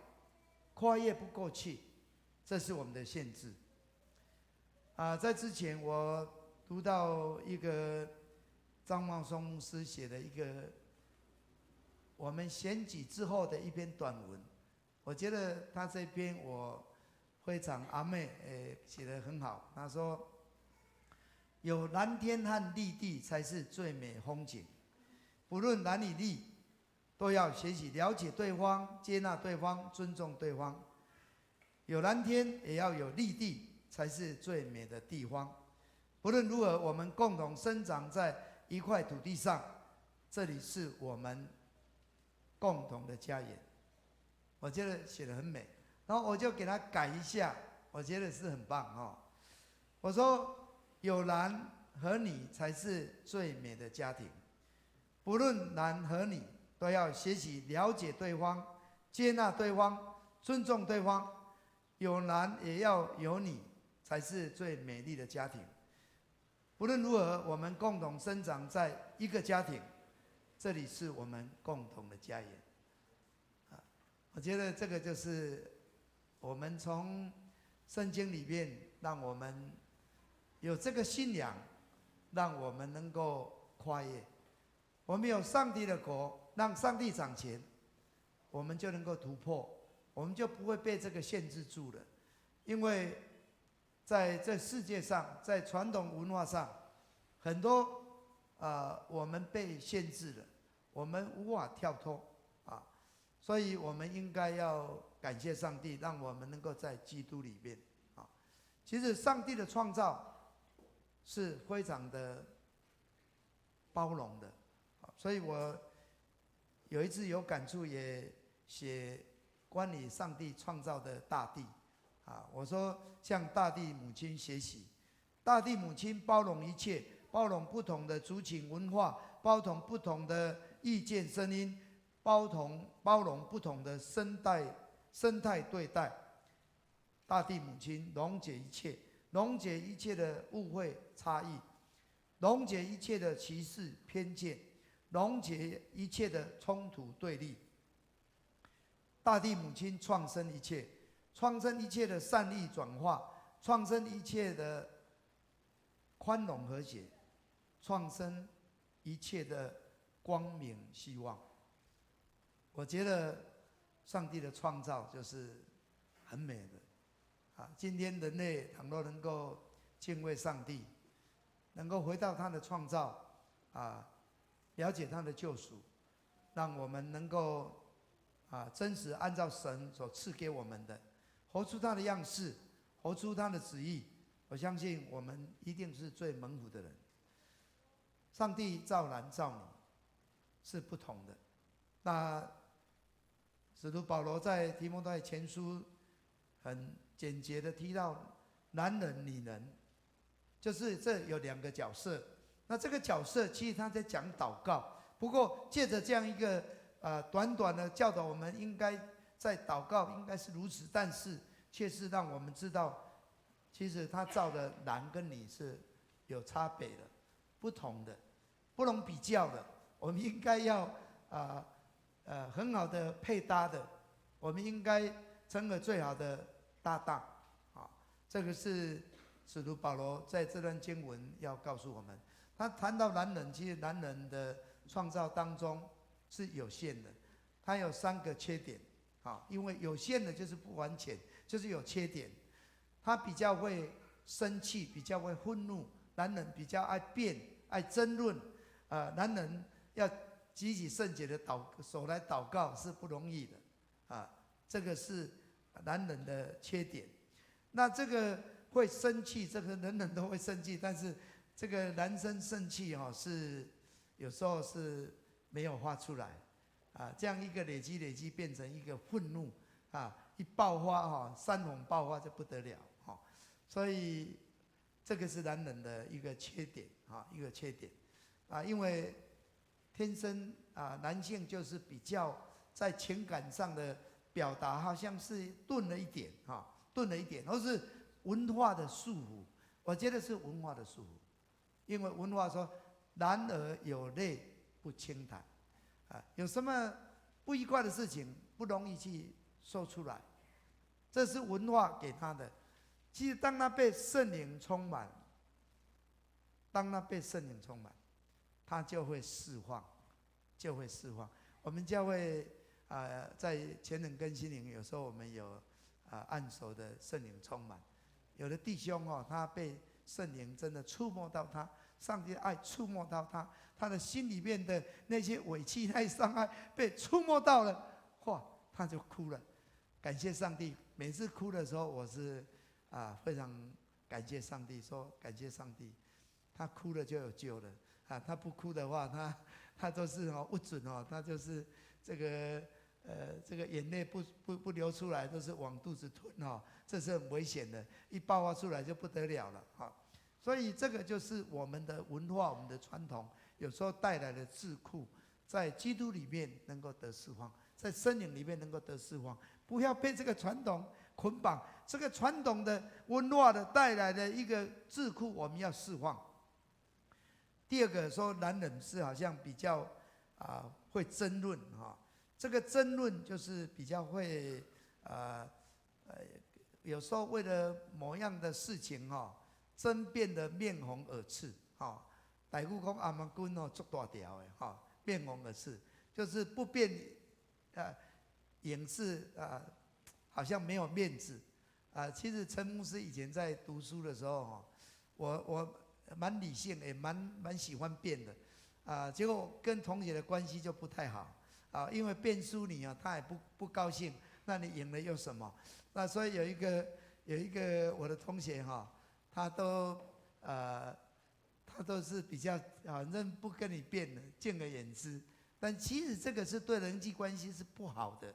跨越不过去，这是我们的限制在之前我读到一个张茂松牧师写的一个我们选举之后的一篇短文，我觉得他这篇我非常阿妹写得很好。他说，有蓝天和绿地才是最美风景，不论男女绿，都要学习了解对方，接纳对方，尊重对方。有蓝天也要有绿地，才是最美的地方。不论如何，我们共同生长在一块土地上，这里是我们共同的家园。我觉得写得很美，然后我就给他改一下，我觉得是很棒我说，有男和女才是最美的家庭，不论男和女，都要学习了解对方，接纳对方，尊重对方。有男也要有女，才是最美丽的家庭。不论如何，我们共同生长在一个家庭，这里是我们共同的家园我觉得这个就是我们从圣经里面让我们有这个信仰，让我们能够跨越。我们有上帝的国，让上帝掌权，我们就能够突破，我们就不会被这个限制住了。因为在这世界上，在传统文化上，很多我们被限制了，我们无法跳脱所以我们应该要感谢上帝，让我们能够在基督里面其实上帝的创造是非常的包容的所以我有一次有感触，也写观礼上帝创造的大地。我说向大地母亲学习，大地母亲包容一切，包容不同的族群文化，包容不同的意见声音，包容不同的生态对待。大地母亲溶解一切，溶解一切的误会差异，溶解一切的歧视偏见，溶解一切的冲突对立。大地母亲创生一切，创生一切的善意转化，创生一切的宽容和谐，创生一切的光明希望。我觉得上帝的创造就是很美的。今天人类倘若能够敬畏上帝，能够回到他的创造，了解他的救赎，让我们能够真实按照神所赐给我们的，活出他的样式，活出他的旨意。我相信我们一定是最蒙福的人。上帝造男造女是不同的。那使徒保罗在提摩太前书很简洁的提到男人女人，就是这有2个角色。那这个角色其实他在讲祷告，不过借着这样一个短短的教导，我们应该在祷告应该是如此，但是却是让我们知道，其实他造的男跟女是有差别的，不同的，不能比较的。我们应该要很好的配搭的，我们应该成为最好的搭档。这个是使徒保罗在这段经文要告诉我们。他谈到男人，其实男人的创造当中是有限的，他有3个缺点。因为有限的就是不完全，就是有缺点。他比较会生气，比较会愤怒，男人比较爱辩、爱争论。男人要举起圣洁的手来祷告是不容易的。这个是男人的缺点。那这个会生气，这个人人都会生气，但是这个男生生气是有时候是没有发出来。这样一个累积变成一个愤怒。一爆发山洪爆发就不得了。所以这个是男人的一个缺点。一个缺点。因为天生男性就是比较在情感上的表达好像是钝了一点，或是文化的束缚。我觉得是文化的束缚，因为文化说男儿有泪不轻弹。有什么不愉快的事情不容易去说出来，这是文化给他的。其实当他被圣灵充满，他就会释放，我们教会在全人更新营，有时候我们有按手的圣灵充满。有的弟兄他被圣灵真的触摸到他，上帝的爱触摸到他，他的心里面的那些委屈、那些伤害被触摸到了，他就哭了。感谢上帝！每次哭的时候，我是非常感谢上帝，说感谢上帝，他哭了就有救了。他不哭的话，他都是不准他就是这个眼泪不流出来，都是往肚子吞这是很危险的，一爆发出来就不得了了所以这个就是我们的文化，我们的传统，有时候带来的桎梏，在基督里面能够得释放，在圣灵里面能够得释放，不要被这个传统捆绑，这个传统的文化的带来的一个桎梏，我们要释放。第二个说，男人是好像比较会争论这个争论就是比较会有时候为了某样的事情争辩的面红耳赤台语讲阿妈君足大条的面红耳赤，就是不辩掩饰好像没有面子其实陈牧师以前在读书的时候我蛮理性，也蛮喜欢辩的结果跟同学的关系就不太好因为辩输你他也不高兴，那你赢了又什么？那所以有一个我的同学他都是比较反正不跟你辩的，敬而远之。但其实这个是对人际关系是不好的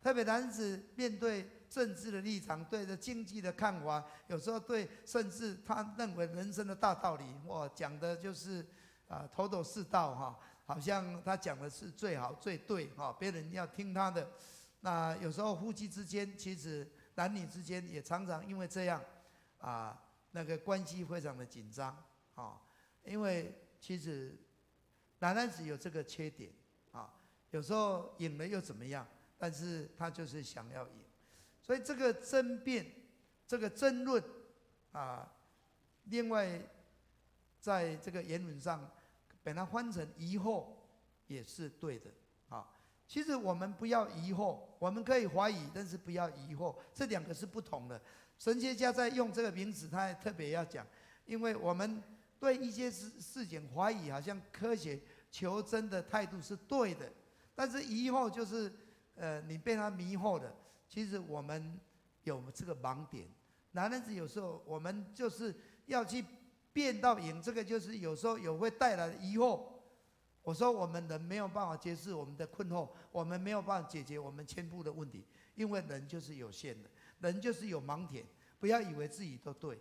特别男子面对政治的立场，对着经济的看法，有时候对甚至他认为人生的大道理，哇，讲的就是头头是道哈，好像他讲的是最好最对哈，别人要听他的。那有时候夫妻之间，其实男女之间也常常因为这样那个关系非常的紧张因为其实男子有这个缺点有时候赢了又怎么样？但是他就是想要赢，所以这个争辩、这个争论另外在这个原文上把它翻成疑惑也是对的其实我们不要疑惑，我们可以怀疑，但是不要疑惑，这两个是不同的。神学家在用这个名词，他还特别要讲，因为我们对一些事情怀疑，好像科学求真的态度是对的，但是疑惑就是你被他迷惑了。其实我们有这个盲点，男人子有时候我们就是要去辩到赢，这个就是有时候有会带来的疑惑。我说我们人没有办法解释我们的困惑，我们没有办法解决我们全部的问题，因为人就是有限的，人就是有盲点，不要以为自己都对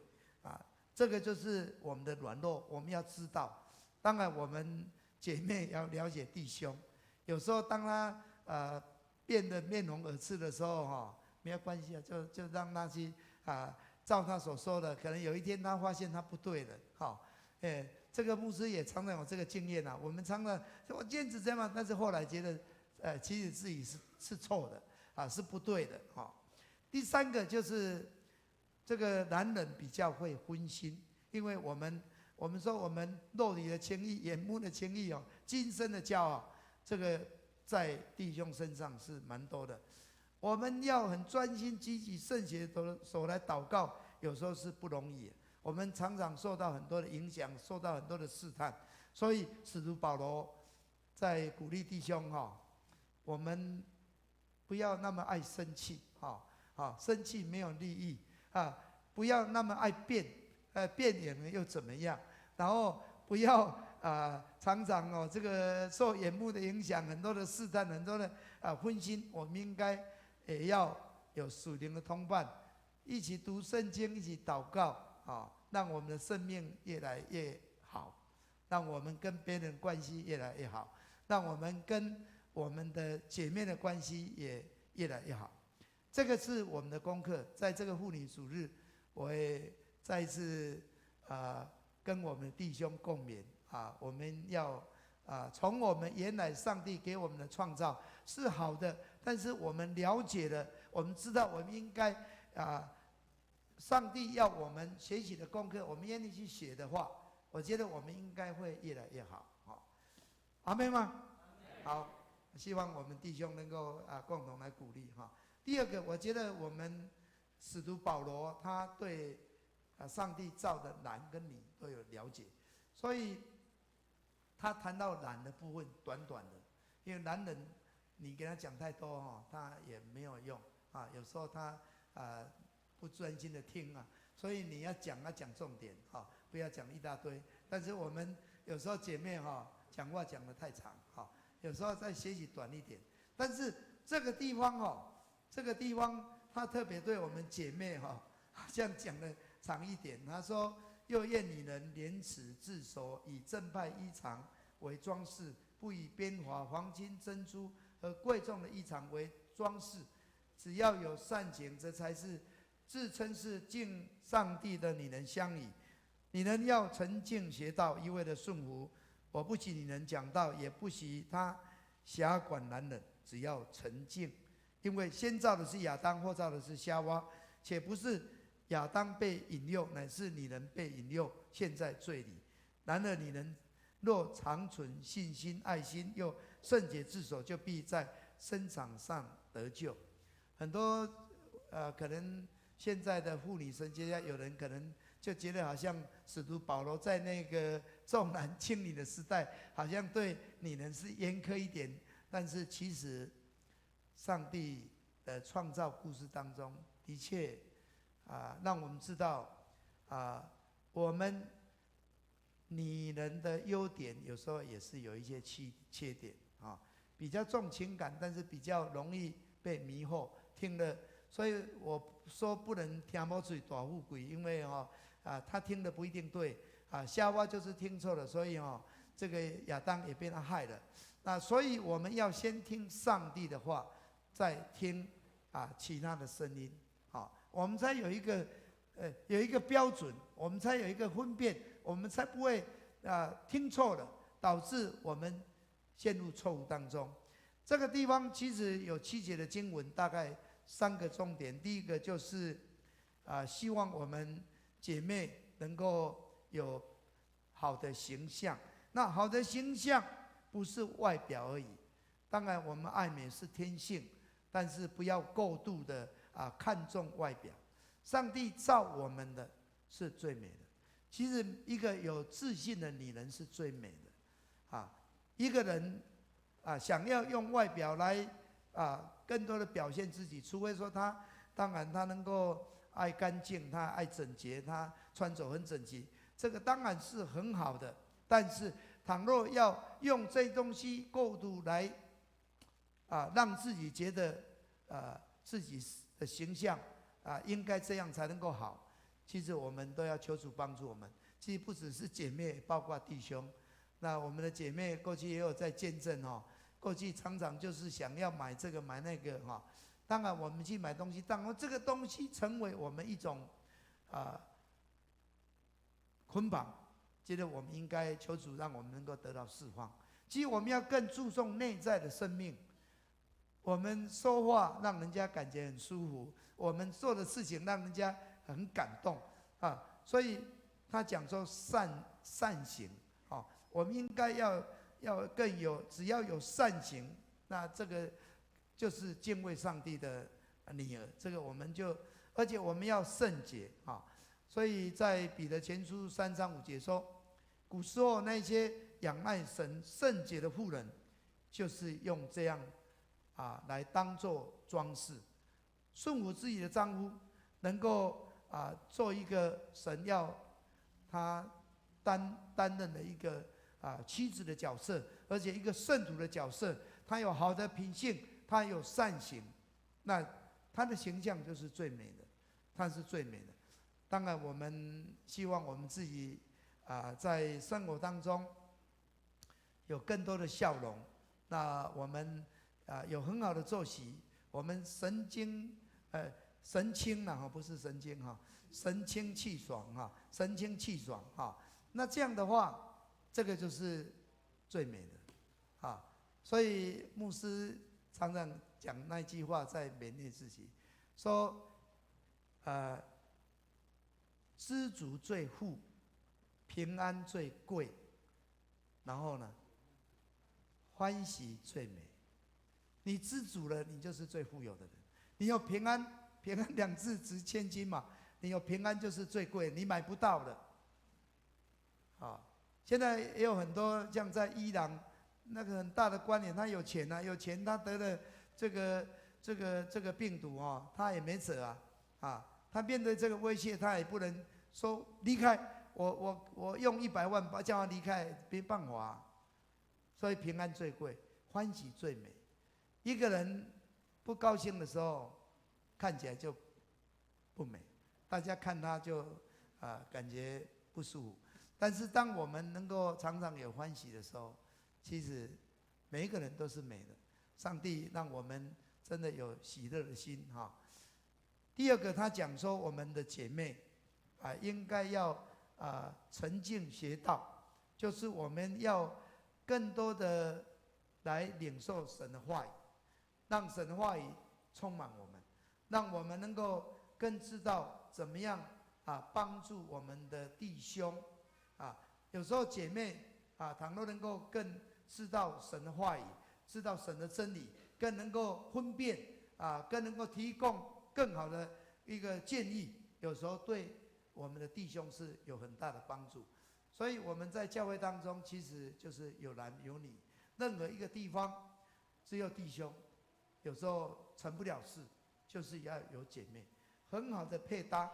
这个就是我们的软弱，我们要知道。当然我们姐妹要了解弟兄，有时候当他变得面红耳赤的时候没有关系就让他去照他所说的，可能有一天他发现他不对了这个牧师也常常有这个经验我们常常我坚持这样，但是后来觉得其实自己是错的是不对的第三个就是这个男人比较会分心，因为我们说我们肉体的情欲、眼目的情欲今生的骄傲，这个在弟兄身上是蛮多的。我们要很专心、积极、圣洁的手来祷告，有时候是不容易我们常常受到很多的影响，受到很多的试探，所以使徒保罗在鼓励弟兄我们不要那么爱生气生气没有利益不要那么爱辩辩了又怎么样？然后不要常常这个受眼目的影响，很多的试探，很多的分心。我们应该也要有属灵的同伴，一起读圣经，一起祷告让我们的生命越来越好，让我们跟别人关系越来越好，让我们跟我们的姐妹的关系也越来越好。这个是我们的功课。在这个妇女主日，我也再一次跟我们弟兄共勉我们要从我们原来上帝给我们的创造是好的，但是我们了解了，我们知道我们应该上帝要我们学习的功课，我们愿意去写的话，我觉得我们应该会越来越好阿们吗？好，希望我们弟兄能够共同来鼓励第二个，我觉得我们使徒保罗他对上帝造的男跟女都有了解，所以他谈到男的部分短短的，因为男人你给他讲太多他也没有用有时候他不专心的听所以你要讲重点不要讲一大堆。但是我们有时候姐妹讲话讲得太长有时候再学习短一点。但是这个地方他特别对我们姐妹好像讲得长一点。他说：又愿女人廉耻自守，以正派衣裳为装饰，不以编华、黄金、珍珠和贵重的衣裳为装饰。只要有善行，这才是自称是敬上帝的女人相宜。女人要沉静学道，一味的顺服。我不许女人讲道，也不许她辖管男人，只要沉静。因为先造的是亚当，后造的是夏娃，且不是亚当被引诱，乃是女人被引诱，陷在罪里。然而女人若长存信心、爱心，又圣洁自守，就必在生产上得救。很多可能现在的妇女神学家，有人可能就觉得好像使徒保罗在那个重男轻女的时代，好像对女人是严苛一点。但是其实上帝的创造故事当中，的确让我们知道我们女人的优点有时候也是有一些缺点比较重情感，但是比较容易被迷惑，听了，所以我说不能听某嘴大富贵，因为他听的不一定对夏娃就是听错了，所以这个亚当也被他害了。那所以我们要先听上帝的话，再听其他的声音，我们才有一个标准，我们才有一个分辨，我们才不会听错了，导致我们陷入错误当中。这个地方其实有7节的经文，大概3个重点。第一个就是希望我们姐妹能够有好的形象。那好的形象不是外表而已，当然我们爱美是天性，但是不要过度的看重外表。上帝造我们的是最美的。其实一个有自信的女人是最美的一个人想要用外表来更多的表现自己，除非说当然他能够爱干净，他爱整洁，他穿着很整齐，这个当然是很好的。但是倘若要用这东西过度来让自己觉得自己的形象应该这样才能够好，其实我们都要求主帮助我们。其实不只是姐妹，包括弟兄。那我们的姐妹过去也有在见证过去常常就是想要买这个买那个当然我们去买东西，当然这个东西成为我们一种捆绑，觉得我们应该求主让我们能够得到释放。其实我们要更注重内在的生命，我们说话让人家感觉很舒服，我们做的事情让人家很感动所以他讲说善行我们应该要更有，只要有善行，那这个就是敬畏上帝的女儿。这个我们就，而且我们要圣洁所以在彼得前书3章5节说，古时候那些仰赖神圣洁的妇人，就是用这样来当作装饰，顺服自己的丈夫，能够做一个神要他担任的一个妻子的角色，而且一个圣徒的角色。他有好的品性，他有善行，那他的形象就是最美的，他是最美的。当然我们希望我们自己在生活当中有更多的笑容，那我们有很好的作息，我们神清不是神经神清气爽神清气爽那这样的话，这个就是最美的所以牧师常常讲那句话，在勉励自己，说知足最富，平安最贵，然后呢，欢喜最美。你知足了，你就是最富有的人。你有平安，平安2字值千金嘛，你有平安就是最贵，你买不到的现在也有很多像在伊朗那个很大的官员，他有钱有钱他得了这个病毒他也没辙他面对这个威胁，他也不能说离开我用100万叫他离开，没办法所以平安最贵，欢喜最美。一个人不高兴的时候，看起来就不美，大家看他就感觉不舒服。但是当我们能够常常有欢喜的时候，其实每一个人都是美的。上帝让我们真的有喜乐的心第二个，他讲说我们的姐妹应该要沉静学道，就是我们要更多的来领受神的话语，让神的话语充满我们，让我们能够更知道怎么样帮助我们的弟兄有时候姐妹倘若能够更知道神的话语，知道神的真理，更能够分辨更能够提供更好的一个建议，有时候对我们的弟兄是有很大的帮助。所以我们在教会当中，其实就是有男有女，任何一个地方只有弟兄，有时候成不了事，就是要有姐妹，很好的配搭。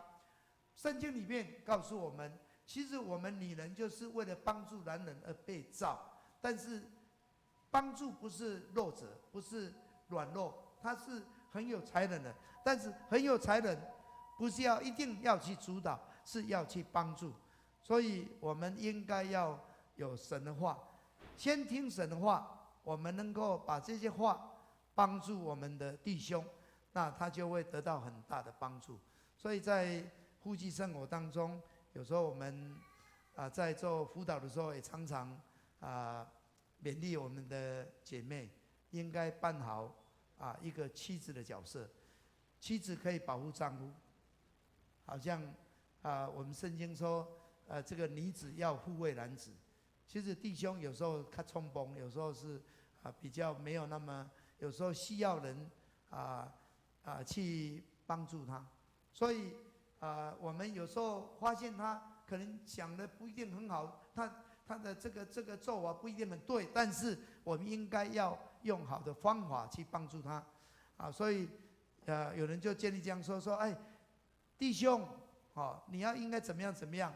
圣经里面告诉我们，其实我们女人就是为了帮助男人而被造，但是帮助不是弱者，不是软弱，它是很有才能的，但是很有才能，不是一定要去主导，是要去帮助。所以我们应该要有神的话，先听神的话，我们能够把这些话帮助我们的弟兄，那他就会得到很大的帮助。所以在夫妻生活当中，有时候我们在做辅导的时候，也常常勉励我们的姐妹，应该扮好一个妻子的角色。妻子可以保护丈夫，好像我们圣经说，这个女子要护卫男子。其实弟兄有时候他冲崩，有时候是比较没有那么，有时候需要人去帮助他。所以我们有时候发现他可能想的不一定很好，他的这个做法不一定很对，但是我们应该要用好的方法去帮助他所以有人就建议这样说，哎，弟兄你要应该怎么样怎么样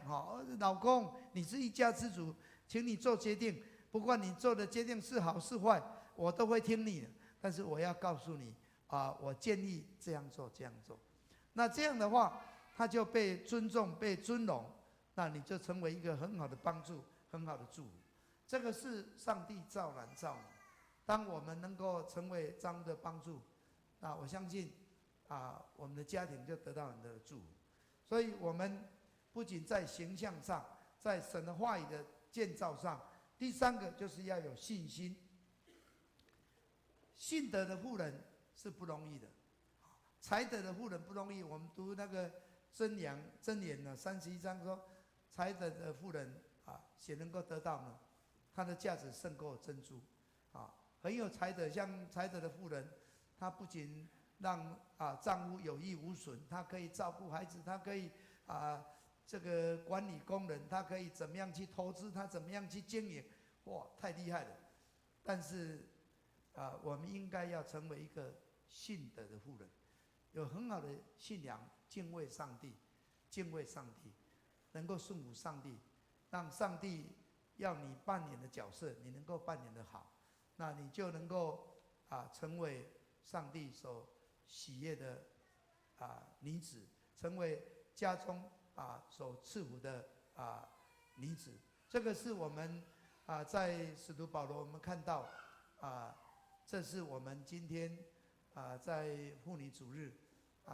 老公，你是一家之主，请你做决定，不管你做的决定是好是坏，我都会听你的，但是我要告诉你我建议这样做这样做。那这样的话，他就被尊重被尊荣，那你就成为一个很好的帮助，很好的祝福。这个是上帝造男造女，当我们能够成为这样的帮助，那我相信我们的家庭就得到很多的祝福。所以我们不仅在形象上，在神的话语的建造上，第三个就是要有信心。信德的妇人是不容易的，才德的妇人不容易。我们读那个箴言呢，31章说，才德的妇人谁能够得到呢？她的价值胜过珍珠很有才德。像才德的妇人，她不仅让丈夫有益无损，她可以照顾孩子，她可以这个管理工人，她可以怎么样去投资，她怎么样去经营，哇，太厉害了。但是我们应该要成为一个信德的妇人，有很好的信仰，敬畏上帝，能够顺服上帝，让上帝要你扮演的角色，你能够扮演得好，那你就能够成为上帝所喜悦的女子，成为家中所赐福的女子。这个是我们在使徒保罗我们看到这是我们今天在妇女主日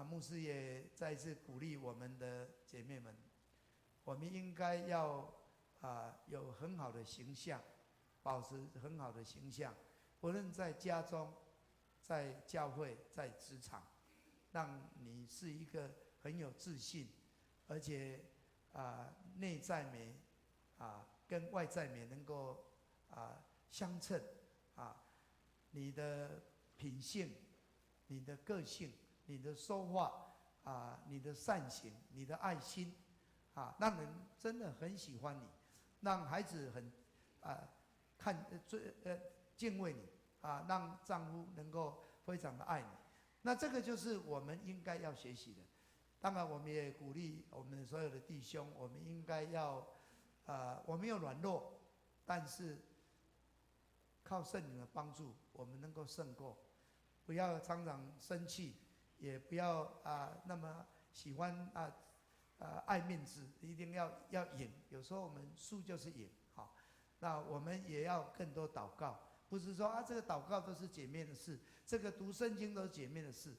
牧师也再一次鼓励我们的姐妹们，我们应该要有很好的形象，保持很好的形象，无论在家中、在教会、在职场，让你是一个很有自信，而且内在美跟外在美能够相称你的品性、你的个性、你的说话你的善行、你的爱心让人真的很喜欢你，让孩子很敬畏你让丈夫能够非常的爱你。那这个就是我们应该要学习的。当然我们也鼓励我们所有的弟兄，我们应该要我们有软弱，但是靠圣灵的帮助，我们能够胜过。不要常常生气，也不要那么喜欢爱面子，一定要赢。有时候我们输就是赢那我们也要更多祷告，不是说这个祷告都是姐妹的事，这个读圣经都是姐妹的事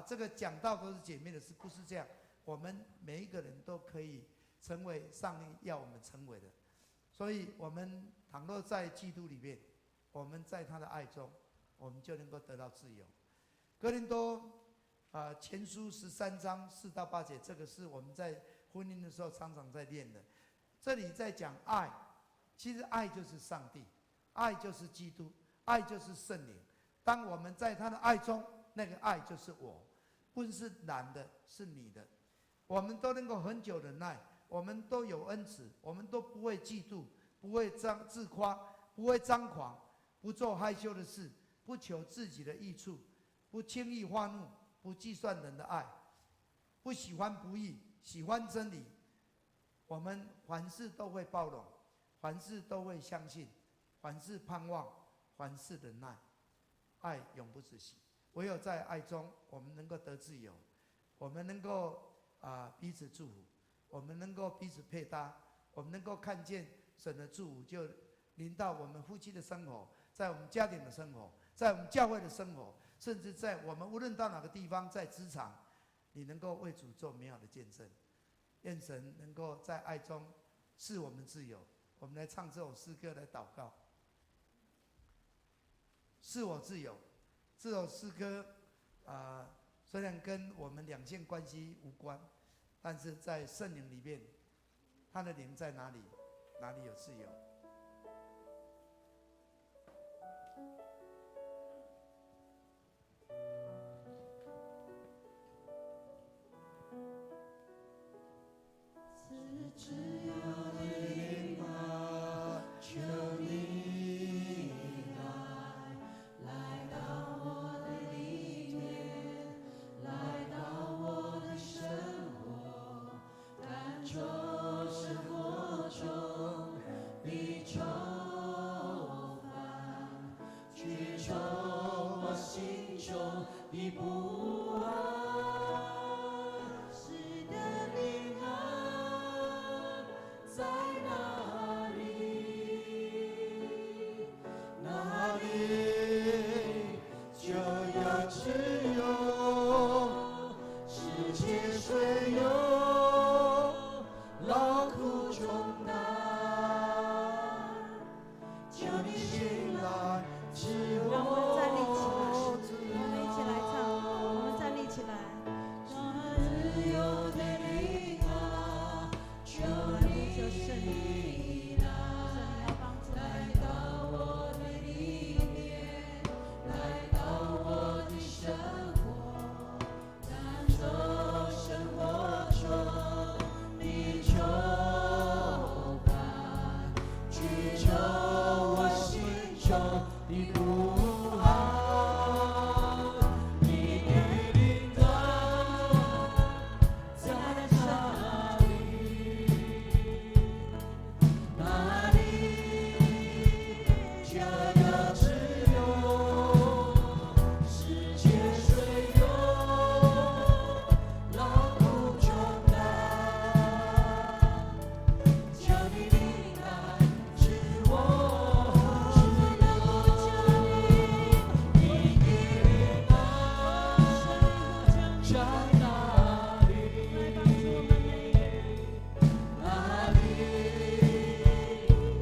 这个讲道都是姐妹的事，不是这样。我们每一个人都可以成为上帝要我们成为的。所以我们倘若在基督里面，我们在他的爱中，我们就能够得到自由。哥林多前书13章4到8节，这个是我们在婚姻的时候常常在练的。这里在讲爱，其实爱就是上帝，爱就是基督，爱就是圣灵。当我们在他的爱中，那个爱就是我，不是男的，是女的。我们都能够很久忍耐，我们都有恩慈，我们都不会嫉妒，不会自夸，不会张狂，不做害羞的事，不求自己的益处，不轻易发怒，不计算人的爱，不喜欢不义，喜欢真理。我们凡事都会包容，凡事都会相信，凡事盼望，凡事忍耐。爱永不止息。唯有在爱中，我们能够得自由，我们能够彼此祝福，我们能够彼此配搭，我们能够看见神的祝福就临到我们夫妻的生活，在我们家庭的生活，在我们教会的生活，甚至在我们无论到哪个地方，在职场，你能够为主做美好的见证。愿神能够在爱中赐我们自由。我们来唱这首诗歌来祷告。赐我自由，这首诗歌虽然跟我们两性关系无关，但是在圣灵里面，他的灵在哪里，哪里有自由。自由的灵啊，求你来到我的里面，来到我的生活，感受生活中的愁烦，去除我心中的不安。在哪里，哪里就有自由，世界虽有劳苦重担，求你醒来赐我自由。我们一起来唱，我们站立起来。自由的灵啊，求你就圣灵要帮助来到我的里面，来到我的生活，感受生活中的愁烦，去除我心中的不安。你的灵啊，在哪里？哪里就有自由，世界虽有劳苦重担，求你灵来赐我自由。你的灵啊，在哪里？哪里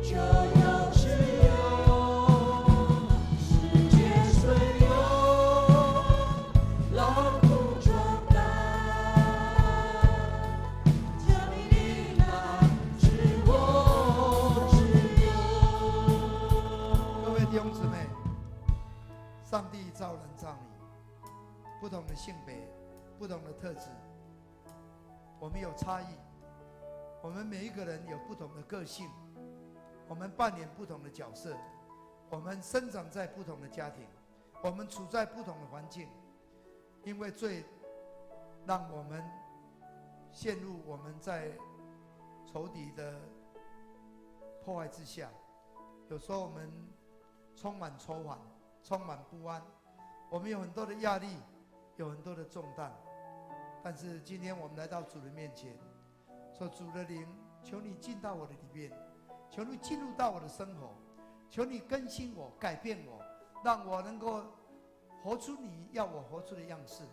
就有自由，世界虽有劳苦重担，求你灵来赐我自由。各位弟兄姊妹，上帝造人造你，不同的性别，不同的特质，我们有差异，我们每一个人有不同的个性，我们扮演不同的角色，我们生长在不同的家庭，我们处在不同的环境，因为罪让我们陷入我们在仇敌的破坏之下，有时候我们充满愁烦，充满不安，我们有很多的压力，有很多的重担。但是今天我们来到主的面前，说主的灵，求你进到我的里面，求你进入到我的生活，求你更新我，改变我，让我能够活出你要我活出的样式。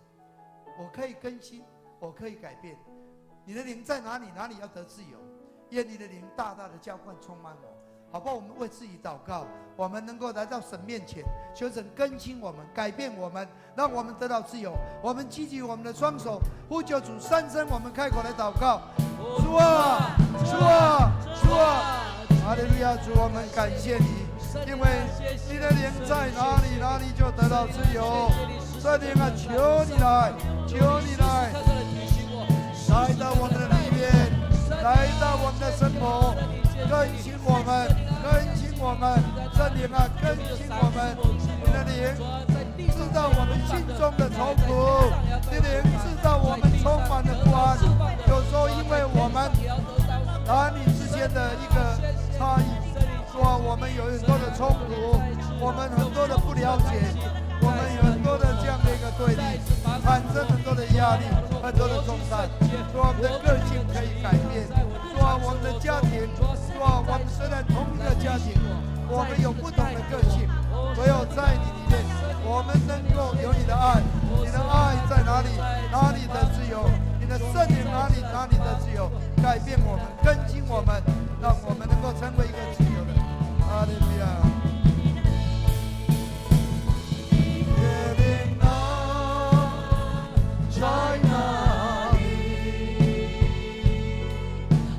我可以更新，我可以改变。你的灵在哪里，哪里要得自由。愿你的灵大大的浇灌充满我，好不好？我们为自己祷告，我们能够来到神面前，求神更新我们，改变我们，让我们得到自由。我们举起我们的双手，呼求主3声，我们开口来祷告。主啊，主啊，主啊，哈利路亚！主，我们感谢你，因为你的灵在哪里，哪里就得到自由。圣灵啊，求你来，求你来，来到我们的里面，来到我们的生活，更新我们，更新我们。圣灵啊，更新我们。你的灵知道我们心中的愁苦，你的灵知道我们充满了不安。有时候因为我们男女之间的一个差异，说我们有很多的冲突，我们很多的不了解，我们有很多的这样的对立，产生很多的压力，很多的重担。主啊，我们的个性可以改变。主啊，我们的家庭，主啊，我们虽然同一个家庭，我们有不同的个性，唯有在你里面，我们能够有你的爱。你的爱在哪里，哪里的自由？你的圣灵哪里，哪里的自由？改变我们，更新我们，让我们能够成为一个自由的。哈利路亚。在哪里，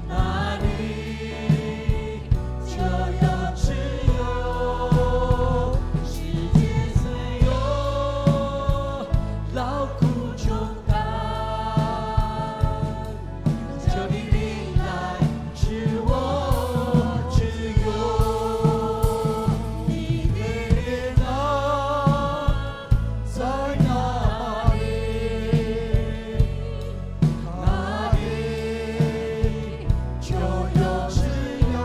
哪里就有自由，世界虽有劳苦重担，求你领来使我自由。你的脸啊，在哪里？哪里就有自由，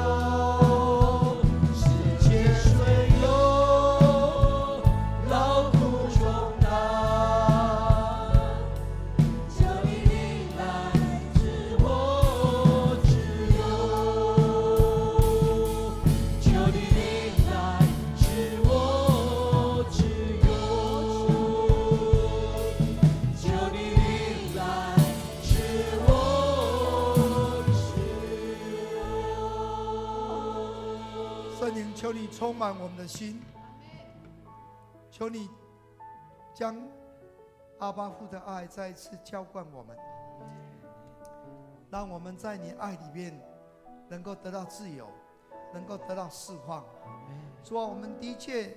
世界虽有劳苦重担，求你领来使我自由，求你领来使我自由，求你领来使我自由。圣灵，求你充满我们的心，求你将阿爸父的爱再一次浇灌我们，让我们在你爱里面能够得到自由，能够得到释放。主啊，我们的确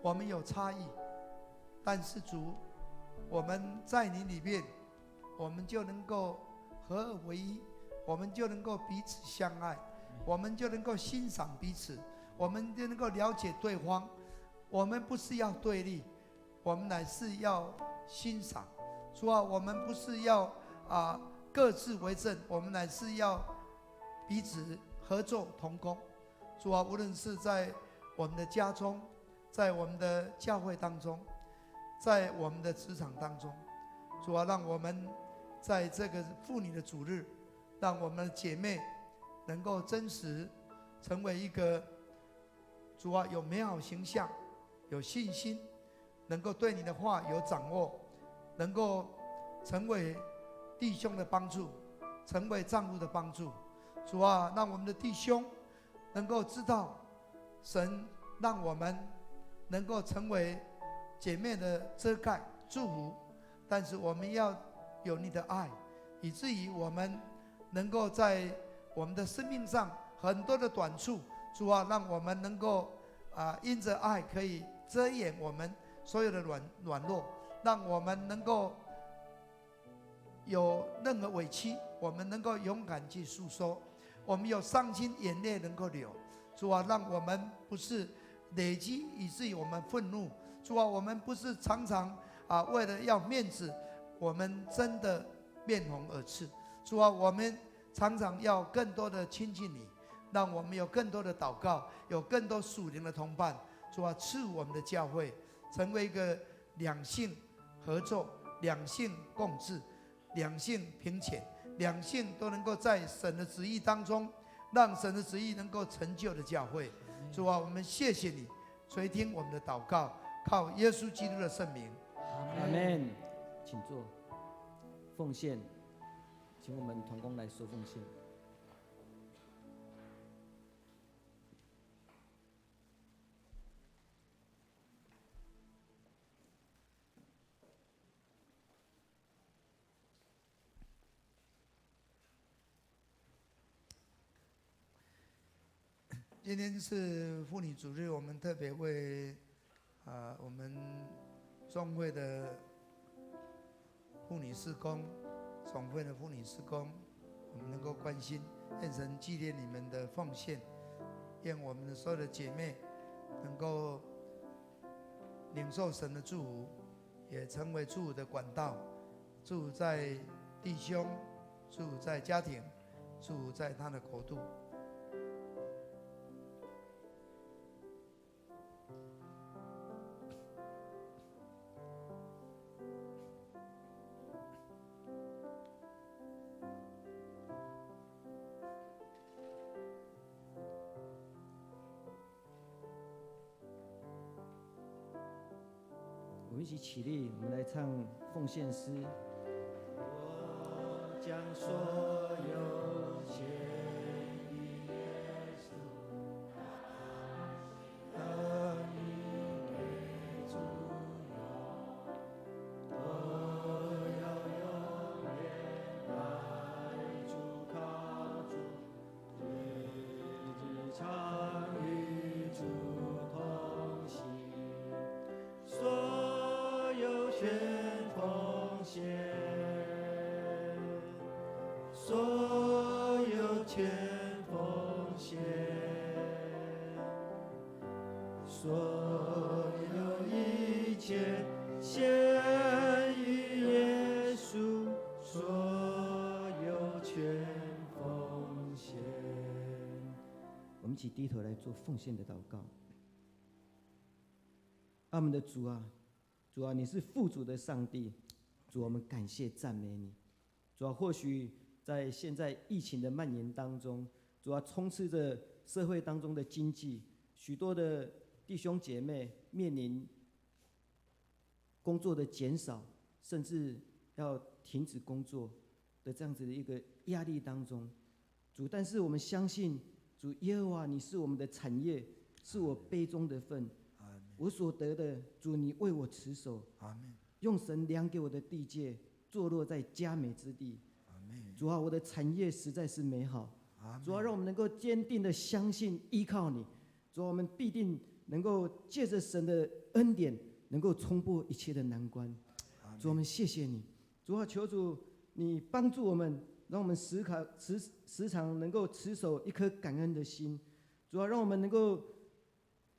我们有差异，但是主，我们在你里面，我们就能够合而为一，我们就能够彼此相爱，我们就能够欣赏彼此，我们就能够了解对方。我们不是要对立，我们乃是要欣赏。主啊，我们不是要各自为政，我们乃是要彼此合作同工。主啊，无论是在我们的家中，在我们的教会当中，在我们的职场当中，主啊，让我们在这个妇女的主日，让我们的姐妹能够真实成为一个主啊有美好形象、有信心，能够对你的话有掌握，能够成为弟兄的帮助，成为丈夫的帮助。主啊，让我们的弟兄能够知道神让我们能够成为姐妹的遮盖祝福，但是我们要有你的爱，以至于我们能够在我们的生命上很多的短处，主啊，让我们能够因着爱可以遮掩我们所有的软弱，让我们能够有任何委屈，我们能够勇敢去诉说，我们有伤心眼泪能够流。主啊，让我们不是累积以至于我们愤怒。主啊，我们不是常常为了要面子，我们真的面红耳赤。主啊，我们常常要更多的亲近你，让我们有更多的祷告，有更多属灵的同伴。主啊，赐我们的教会成为一个两性合作、两性共治、两性平权、两性都能够在神的旨意当中，让神的旨意能够成就的教会。主啊，我们谢谢你垂听我们的祷告，靠耶稣基督的圣名，阿门。请坐。奉献，请我们同工来收奉献。今天是妇女主日，我们特别为我们中会的妇女事工、总会的妇女事工，我们能够关心，愿神纪念你们的奉献，愿我们的所有的姐妹能够领受神的祝福，也成为祝福的管道，祝福在弟兄，祝福在家庭，祝福在他的国度。们一起起立，我们来唱奉献诗。我将所有献于耶稣，当你给主用，我要永远爱主靠主，日常与主同行，所有全奉献。所有全奉献，所有一切献于耶稣，所有全奉献。我们一起低头来做奉献的祷告。我们的主啊，主啊，你是富足的上帝，主，我们感谢赞美你。主啊，或许在现在疫情的蔓延当中，主要充斥着社会当中的经济，许多的弟兄姐妹面临工作的减少，甚至要停止工作的这样子的一个压力当中，主，但是我们相信，主耶和华，你是我们的产业，是我杯中的份，我所得的，主你为我持守，用神量给我的地界，坐落在佳美之地。主啊，我的产业实在是美好。主啊，让我们能够坚定的相信依靠你。主啊，我们必定能够借着神的恩典，能够冲破一切的难关。主啊，我们谢谢你。主啊，求主你帮助我们，让我们时常能够持守一颗感恩的心。主啊，让我们能够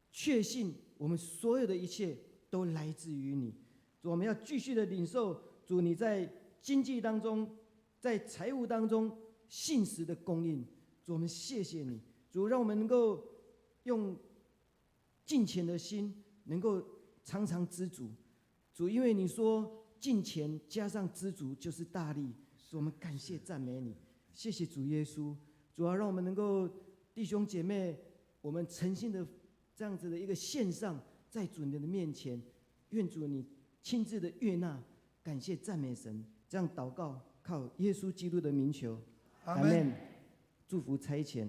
确信我们所有的一切都来自于你。主，我们要继续的领受主你在经济当中，在财务当中信实的供应。主，我们谢谢你。主，让我们能够用敬虔的心，能够常常知足。主，因为你说敬虔加上知足就是大利。主，我们感谢赞美你，谢谢主耶稣。主啊，让我们能够弟兄姐妹，我们诚心的这样子的一个献上，在主你的面前，愿主你亲自的悦纳，感谢赞美神。这样祷告，靠耶稣基督的名求，阿们。祝福差遣。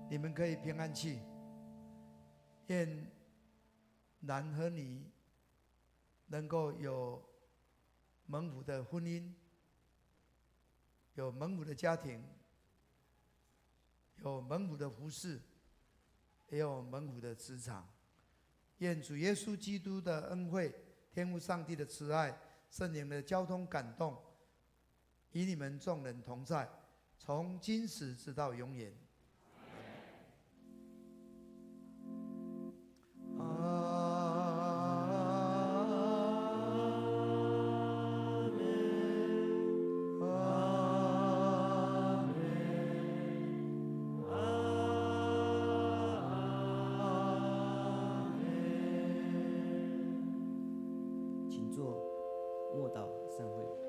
你们可以平安去。愿男和女能够有蒙福的婚姻，有蒙福的家庭，有蒙福的服事，也有蒙福的职场。愿主耶稣基督的恩惠、天父上帝的慈爱、圣灵的交通感动，与你们众人同在，从今时直到永远。默祷散会。